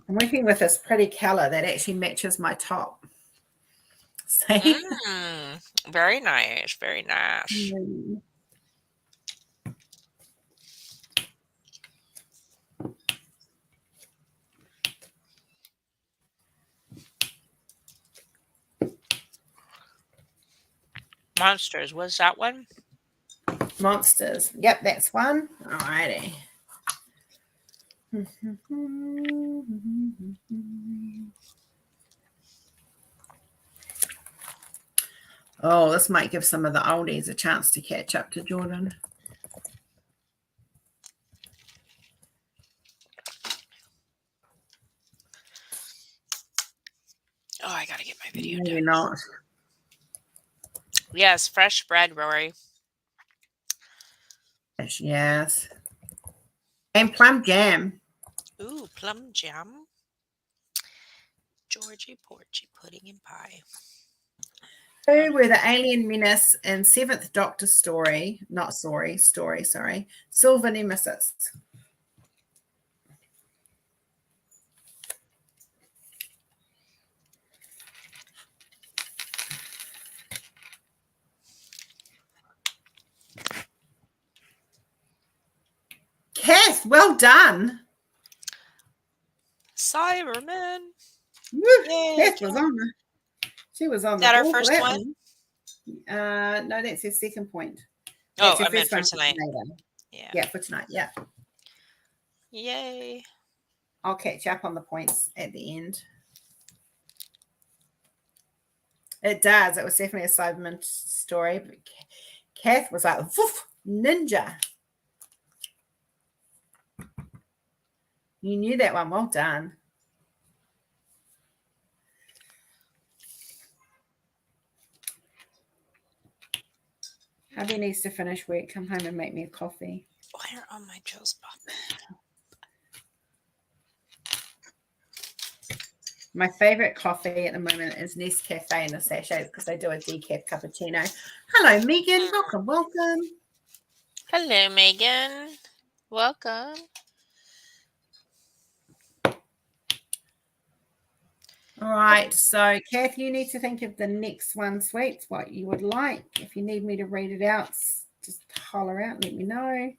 I'm working with this pretty color that actually matches my top. See? Very nice. Very nice. Monsters. Was that one? Monsters. Yep, that's one. All righty. Oh, this might give some of the oldies a chance to catch up to Jordan. Oh, I gotta get my video Maybe done. not. Yes, fresh bread, Rory. Yes. And plum jam. Ooh, plum jam. Georgie Porgy pudding and pie. Who were the alien menace in Seventh Doctor story? Story. Silver Nemesis. Kath, well done. Cyberman. Kath was on the. She was on Is that the our ball for first that one? No, that's your second point. Oh, That's your I meant first for one tonight. Yeah. Yeah, for tonight. Yeah. Yay. I'll catch up on the points at the end. It does. It was definitely a Cyberman story. But Kath was like, woof, ninja. You knew that one. Well done. Hubby needs to finish work, come home and make me a coffee. Where are my Joe's Pop? My favorite coffee at the moment is Nescafe in the sachets because they do a decaf cappuccino. Hello, Megan. Welcome. Hello, Megan. Welcome. All right. So, Kath, you need to think of the next one, sweets, what you would like. If you need me to read it out, just holler out. Let me know.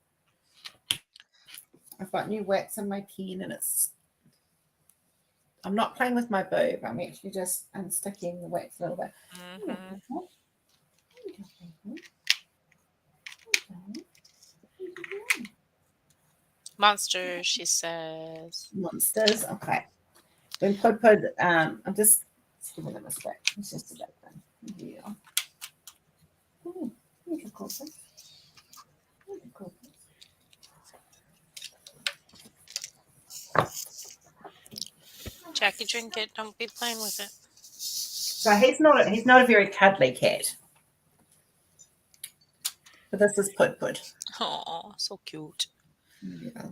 I've got new wax in my pen and I'm not playing with my boob. I'm actually just unsticking the wax a little bit. Monsters, she says. Monsters. Okay. When I'm just giving them a scratch. It's just a bit thing. Yeah. Jackie, drink it. Don't be playing with it. So he's not a very cuddly cat. But this is Pud. Oh, so cute. Yeah.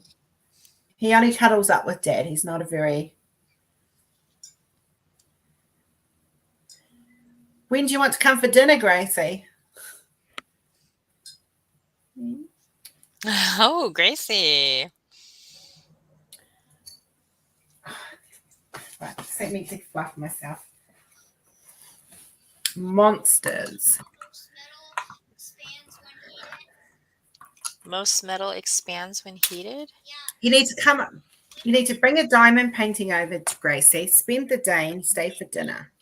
He only cuddles up with Dad. He's not a very. When do you want to come for dinner, Gracie? Oh, Gracie. Right, let me fluff myself. monsters. Most metal expands when heated? You need to come up. You need to bring a diamond painting over to Gracie, spend the day and stay for dinner.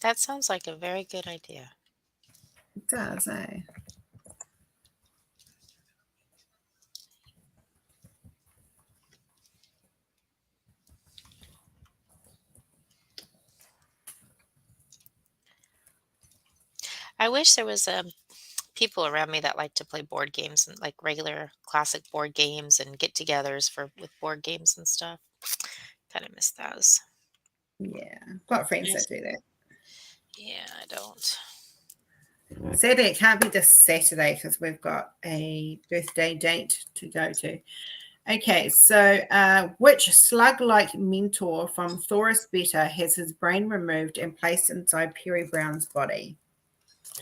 That sounds like a very good idea. It does, eh? I wish there was people around me that like to play board games and like regular classic board games and get-togethers with board games and stuff. Kind of miss those. Yeah, got friends that do that. Yeah, I don't. Sadly, it can't be this Saturday because we've got a birthday date to go to. Okay, so which slug-like mentor from Thoris Beta has his brain removed and placed inside Perry Brown's body?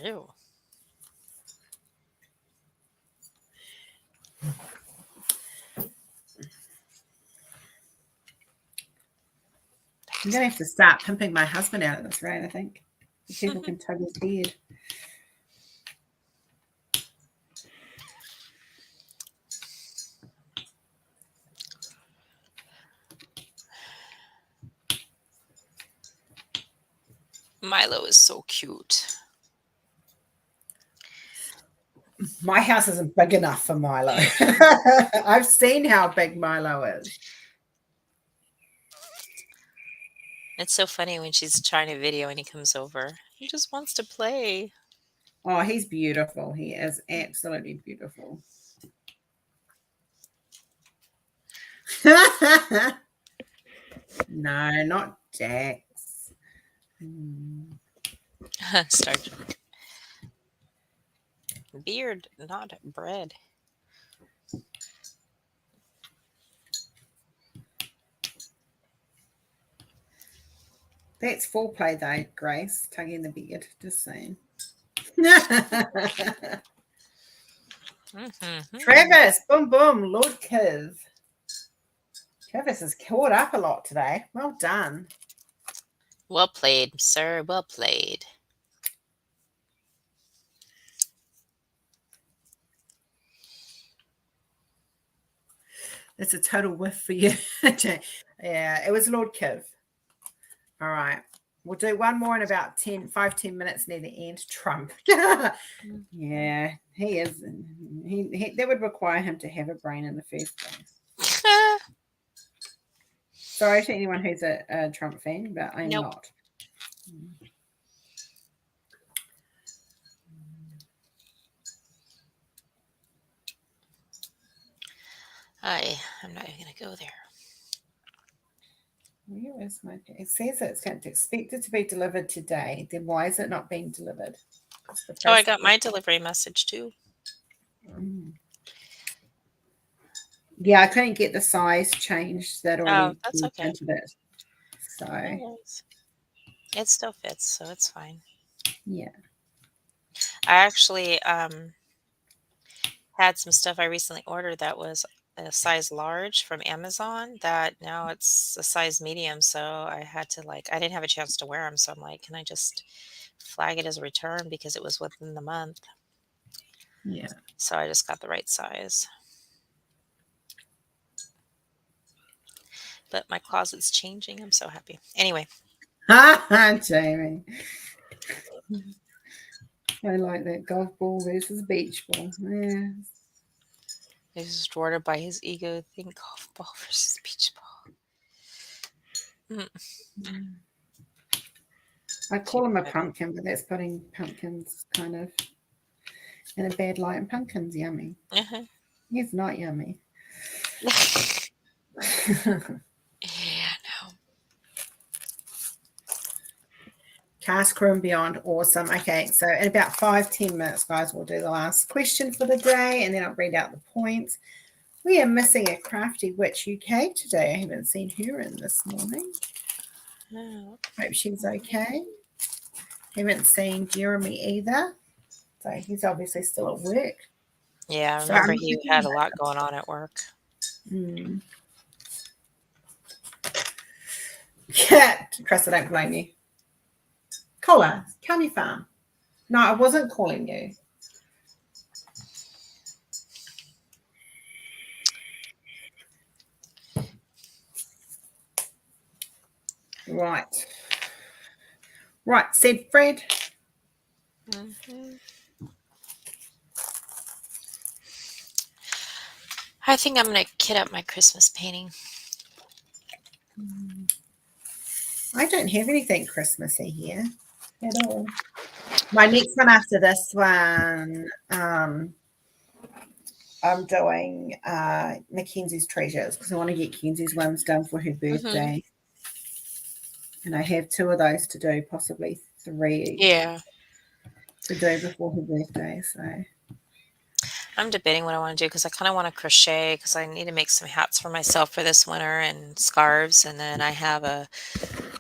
Ew. I'm going to have to start pimping my husband out of this rain, I think. People can tug his beard. Milo is so cute. My house isn't big enough for Milo. I've seen how big Milo is. It's so funny when she's trying to video and he comes over. He just wants to play. Oh, he's beautiful. He is absolutely beautiful. No, not Jax. Star Trek. Beard, not bread. That's foreplay though, Grace. Tugging the beard, just saying. Travis, boom, boom, Lord Kiv. Travis has caught up a lot today. Well done. Well played, sir. Well played. It's a total whiff for you. Yeah, it was Lord Kiv. All right. We'll do one more in about 10 minutes near the end. Trump. Yeah, he is. He that would require him to have a brain in the first place. Sorry to anyone who's a Trump fan, but I'm not. I'm not even going to go there. Where is my? It says it's expected to be delivered today. Then why is it not being delivered? Oh, I got my delivery message too. Yeah, I couldn't get the size changed. That already that's okay. Into it. So it still fits, so it's fine. Yeah. I actually had some stuff I recently ordered that was a size large from Amazon that now it's a size medium, so I had to I didn't have a chance to wear them, so I'm like, can I just flag it as a return because it was within the month? Yeah. So I just got the right size. But my closet's changing. I'm so happy. Anyway. Jamie. I like that golf ball versus beach ball. Yeah. He's just ordered by his ego thing, golf ball versus beach ball. I call him a pumpkin, but that's putting pumpkins kind of in a bad light. And pumpkin's yummy. He's not yummy. Yeah, no. Cast Crew and Beyond, awesome. Okay, so in about 5-10 minutes, guys, we'll do the last question for the day, and then I'll read out the points. We are missing a Crafty Witch UK today. I haven't seen her in this morning. No. Hope she's okay. Haven't seen Jeremy either. So he's obviously still at work. Yeah, I remember he had a lot going on at work. Yeah, Chris, I don't blame you. Cola, County Farm. No, I wasn't calling you. Right. Right, said Fred. Mm-hmm. I think I'm going to kit up my Christmas painting. I don't have anything Christmassy here at all. My next one after this one, I'm doing Mackenzie's Treasures because I want to get Kenzie's ones done for her birthday. And I have 2 of those to do, possibly 3 to do before her birthday. So I'm debating what I want to do because I kind of want to crochet because I need to make some hats for myself for this winter and scarves. And then I have a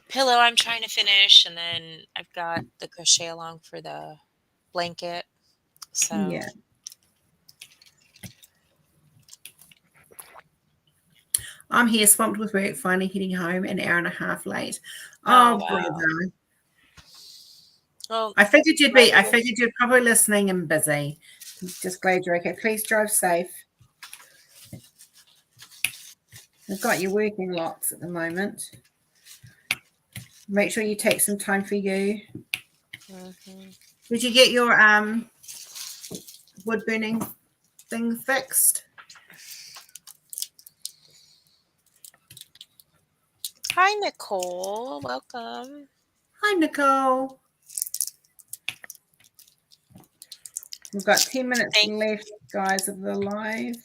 pillow I'm trying to finish. And then I've got the crochet along for the blanket. So yeah. I'm here swamped with work, finally heading home an hour and a half late. Oh, wow. brother. Well, I figured you're probably listening and busy. Just glad you're okay. Please drive safe. I've got you working lots at the moment. Make sure you take some time for you. Did you get your wood burning thing fixed? Hi, Nicole. Welcome. Hi, Nicole. We've got 10 minutes left, guys, of the live.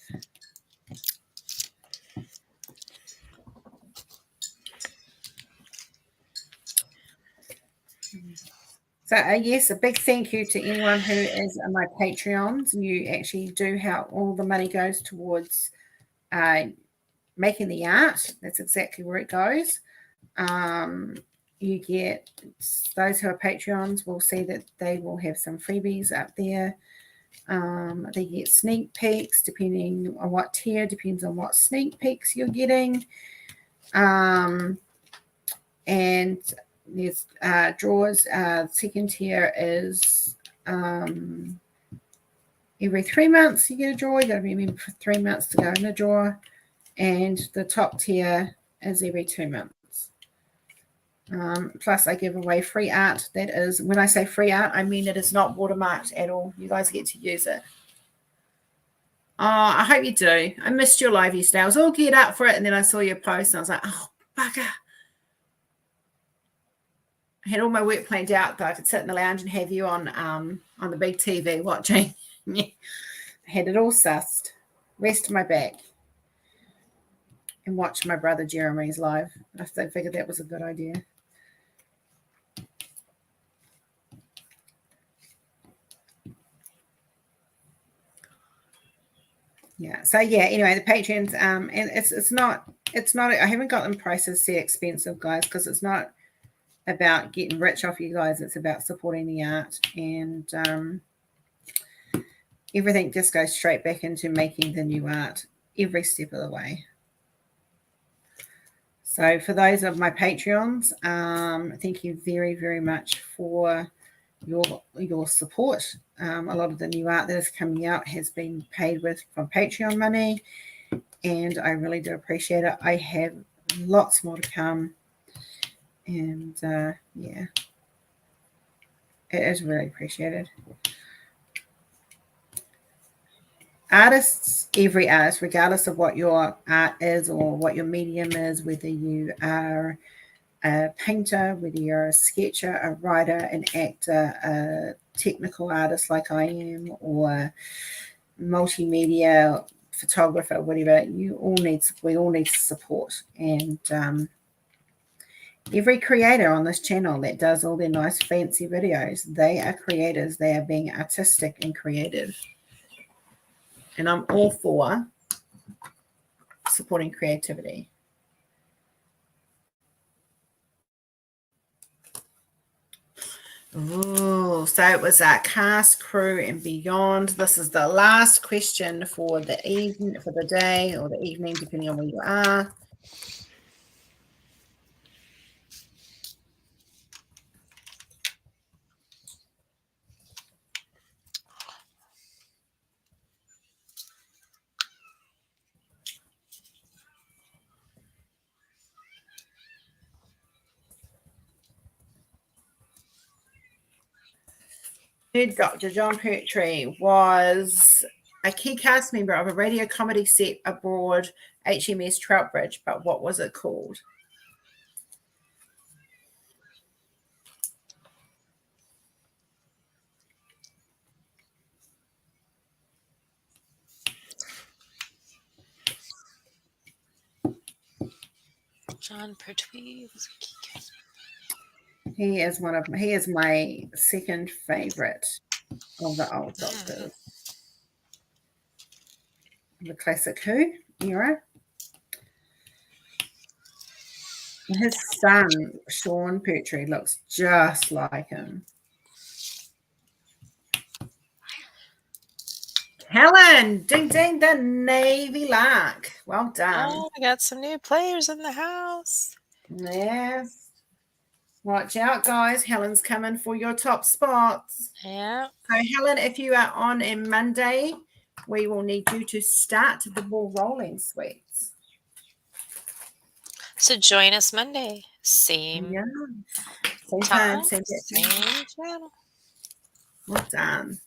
So, yes, a big thank you to anyone who is on my Patreons. You actually do help. All the money goes towards making the art. That's exactly where it goes. You get those who are Patreons will see that they will have some freebies up there. They get sneak peeks depending on what tier, depends on what sneak peeks you're getting. And there's draws. Second tier is every 3 months you get a draw. You got to remember for 3 months to go in the draw. And the top tier is every 2 months. Plus, I give away free art. That is, when I say free art, I mean it is not watermarked at all. You guys get to use it. Oh, I hope you do. I missed your live yesterday. I was all geared up for it, and then I saw your post, and I was like, oh, bugger. I had all my work planned out that I could sit in the lounge and have you on the big TV watching. I had it all sussed. Rest my back. And watch my brother Jeremy's live. I figured that was a good idea. Yeah. So yeah. Anyway, the Patreons, and it's not. I haven't got them prices so expensive, guys, because it's not about getting rich off you guys. It's about supporting the art, and everything just goes straight back into making the new art every step of the way. So for those of my Patreons, thank you very, very much for your support. A lot of the new art that is coming out has been paid with from Patreon money, and I really do appreciate it. I have lots more to come, and yeah, it is really appreciated. Artists, every artist, regardless of what your art is or what your medium is, whether you are a painter, whether you're a sketcher, a writer, an actor, a technical artist like I am, or multimedia photographer, whatever, we all need support. And every creator on this channel that does all their nice fancy videos, they are creators. They are being artistic and creative. And I'm all for supporting creativity. Oh, so it was our cast, crew, and beyond. This is the last question for the evening, for the day or the evening, depending on where you are. Dr. John Pertwee was a key cast member of a radio comedy set aboard HMS Troutbridge, but what was it called? John Pertwee was a key cast. He is my second favorite of the old Doctors. The classic Who era. His son, Sean Pertwee, looks just like him. Helen, ding ding, the Navy Lark. Well done. Oh, I got some new players in the house. Yes. Watch out, guys. Helen's coming for your top spots. Yeah. So, Helen, if you are on Monday, we will need you to start the ball rolling, sweets. So join us Monday. Same time, same channel. Well done.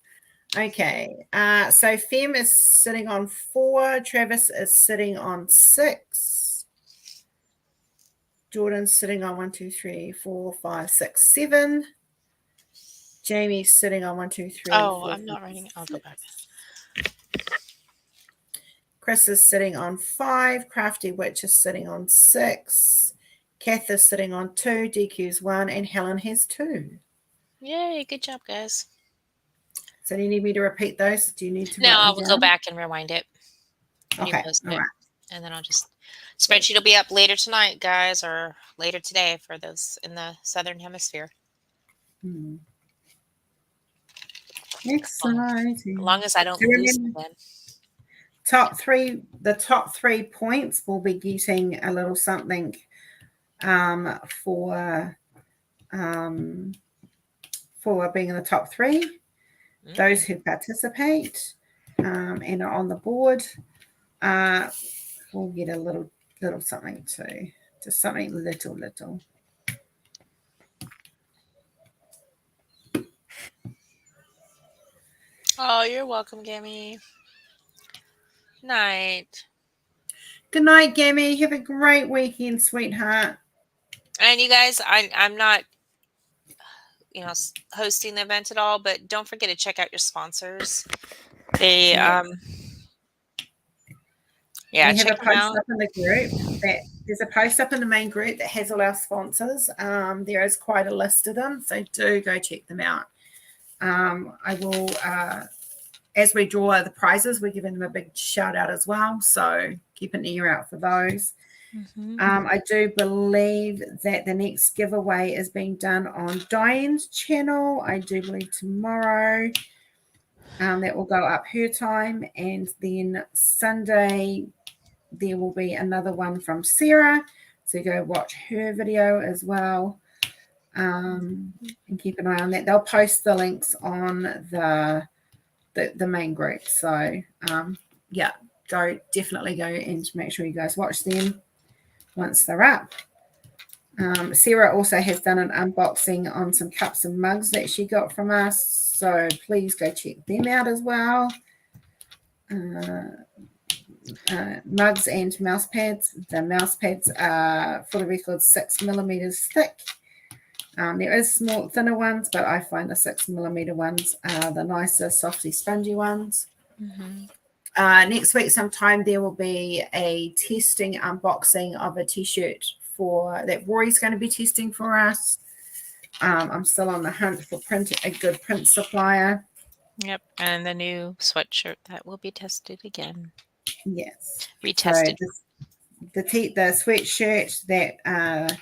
Okay. So Fem is sitting on 4. Travis is sitting on 6. Jordan's sitting on 1, 2, 3, 4, 5, 6, 7. Jamie's sitting on 1, 2, 3. Oh, 4, I'm not writing it. I'll go back. Chris is sitting on 5. Crafty Witch is sitting on 6. Kath is sitting on 2. DQ's 1. And Helen has 2. Yay, good job, guys. So do you need me to repeat those? Do you need to? No, I will go back and rewind it. Okay. All right. And then I'll just spreadsheet will be up later tonight, guys, or later today for those in the southern hemisphere. Exciting. As long as I don't lose them then. The top 3 points will be getting a little something for being in the top 3. Those who participate and are on the board will get a little something too. Just something little. Oh, you're welcome, Gammy. Night. Good night, Gammy. Have a great weekend, sweetheart. And you guys, I'm not hosting the event at all, but don't forget to check out your sponsors. They check them out. Up in the group there's a post up in the main group that has all our sponsors. There is quite a list of them, so do go check them out. I will as we draw the prizes, we're giving them a big shout out as well, so keep an ear out for those. I do believe that the next giveaway is being done on Diane's channel. I do believe tomorrow. That will go up her time, and then Sunday there will be another one from Sarah, so go watch her video as well, and keep an eye on that. They'll post the links on the main group, so definitely go and make sure you guys watch them once they're up. Sarah also has done an unboxing on some cups and mugs that she got from us, so please go check them out as well. Mugs and mouse pads. The mouse pads are, for the record, 6 millimeters thick. There is small, thinner ones, but I find the 6 millimeter ones are the nicer, softy, spongy ones. Next week sometime there will be a testing unboxing of a t-shirt that Rory's going to be testing for us. I'm still on the hunt for a good print supplier. Yep, and the new sweatshirt that will be tested again. Yes, retested. So the sweatshirt that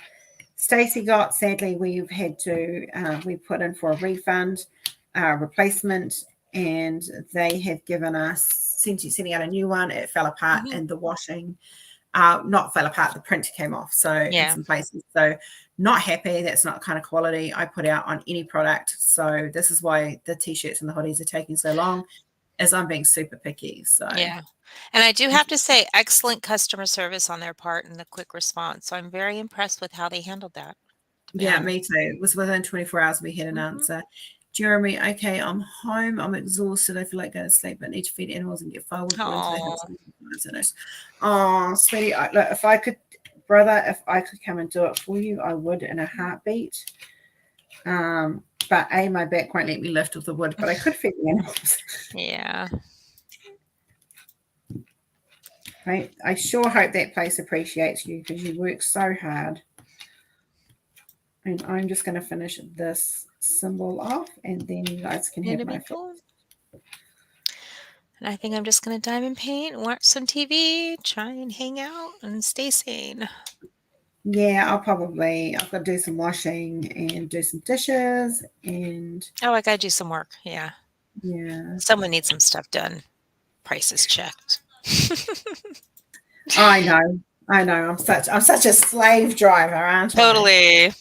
Stacey got, sadly we've had to we put in for a refund replacement, and they have given us sending out a new one. It fell apart in the washing. Not fell apart, the print came off, so in some places, so not happy. That's not the kind of quality I put out on any product, so this is why the t-shirts and the hoodies are taking so long, as I'm being super picky. So yeah, and I do have to say, excellent customer service on their part and the quick response, so I'm very impressed with how they handled that. Yeah, me too. It was within 24 hours we had an answer. Jeremy, okay, I'm home. I'm exhausted. I feel like going to sleep. I need to feed animals and get firewood into the house. Oh, sweetie, look, if I could, brother, if I could come and do it for you, I would in a heartbeat. But my back won't let me lift with the wood, but I could feed the animals. Yeah. Right? I sure hope that place appreciates you because you work so hard. And I'm just going to finish this symbol off, and then you guys can have my cool. And I think I'm just going to diamond paint, watch some TV, try and hang out, and stay sane. Yeah, I've got to do some washing and do some dishes, and I got to do some work. Yeah. Someone needs some stuff done. Prices checked. I know. I'm such a slave driver, aren't I? Totally.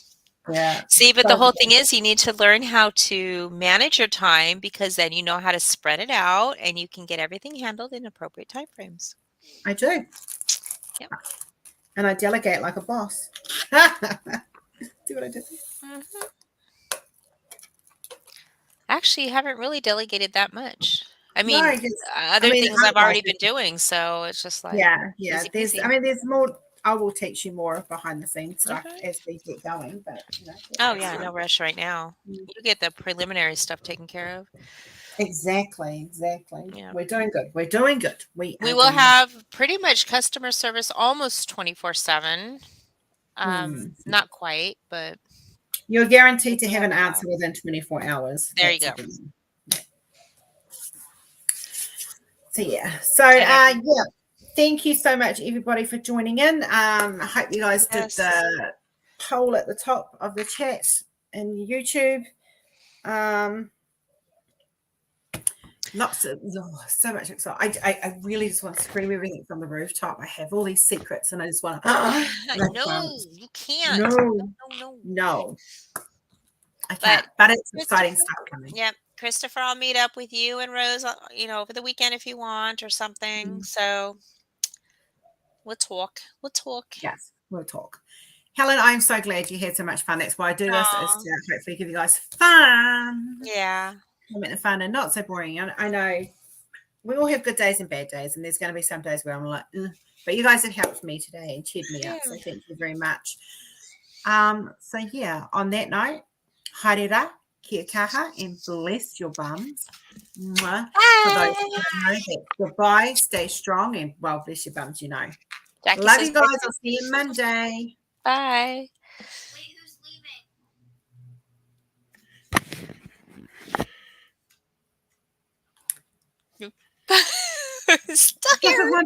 Yeah. See, but the whole thing is you need to learn how to manage your time, because then you know how to spread it out and you can get everything handled in appropriate time frames. I do. Yep. And I delegate like a boss. See what I did? Mm-hmm. Actually, you haven't really delegated that much. I mean, other things I've already been doing, so it's just like easy. There's more. I will teach you more behind the scenes stuff as we get going, but no rush right now. You get the preliminary stuff taken care of. Exactly. Yeah. We're doing good. We will have pretty much customer service almost 24/7. Not quite, but you're guaranteed to have an answer within 24 hours. There you go. So thank you so much, everybody, for joining in. I hope you guys did the poll at the top of the chat and YouTube. So much excitement. I really just want to scream everything from the rooftop. I have all these secrets, and I just want to. No, you can't. No. I can't. But it's exciting stuff coming. Yeah, Christopher, I'll meet up with you and Rose, over the weekend if you want or something. So we'll talk. Yes, we'll talk. Helen, I'm so glad you had so much fun. That's why I do this, is to hopefully give you guys fun. Yeah. Fun and not so boring. I know we all have good days and bad days, and there's going to be some days where I'm like, but you guys have helped me today and cheered me up. So thank you very much. On that note, haere kia kaha, and bless your bums. Mwah. For those who know that, goodbye, stay strong, and bless your bums, Jackie love you guys. I'll see you Monday. Bye. Wait, who's leaving? Stuck here.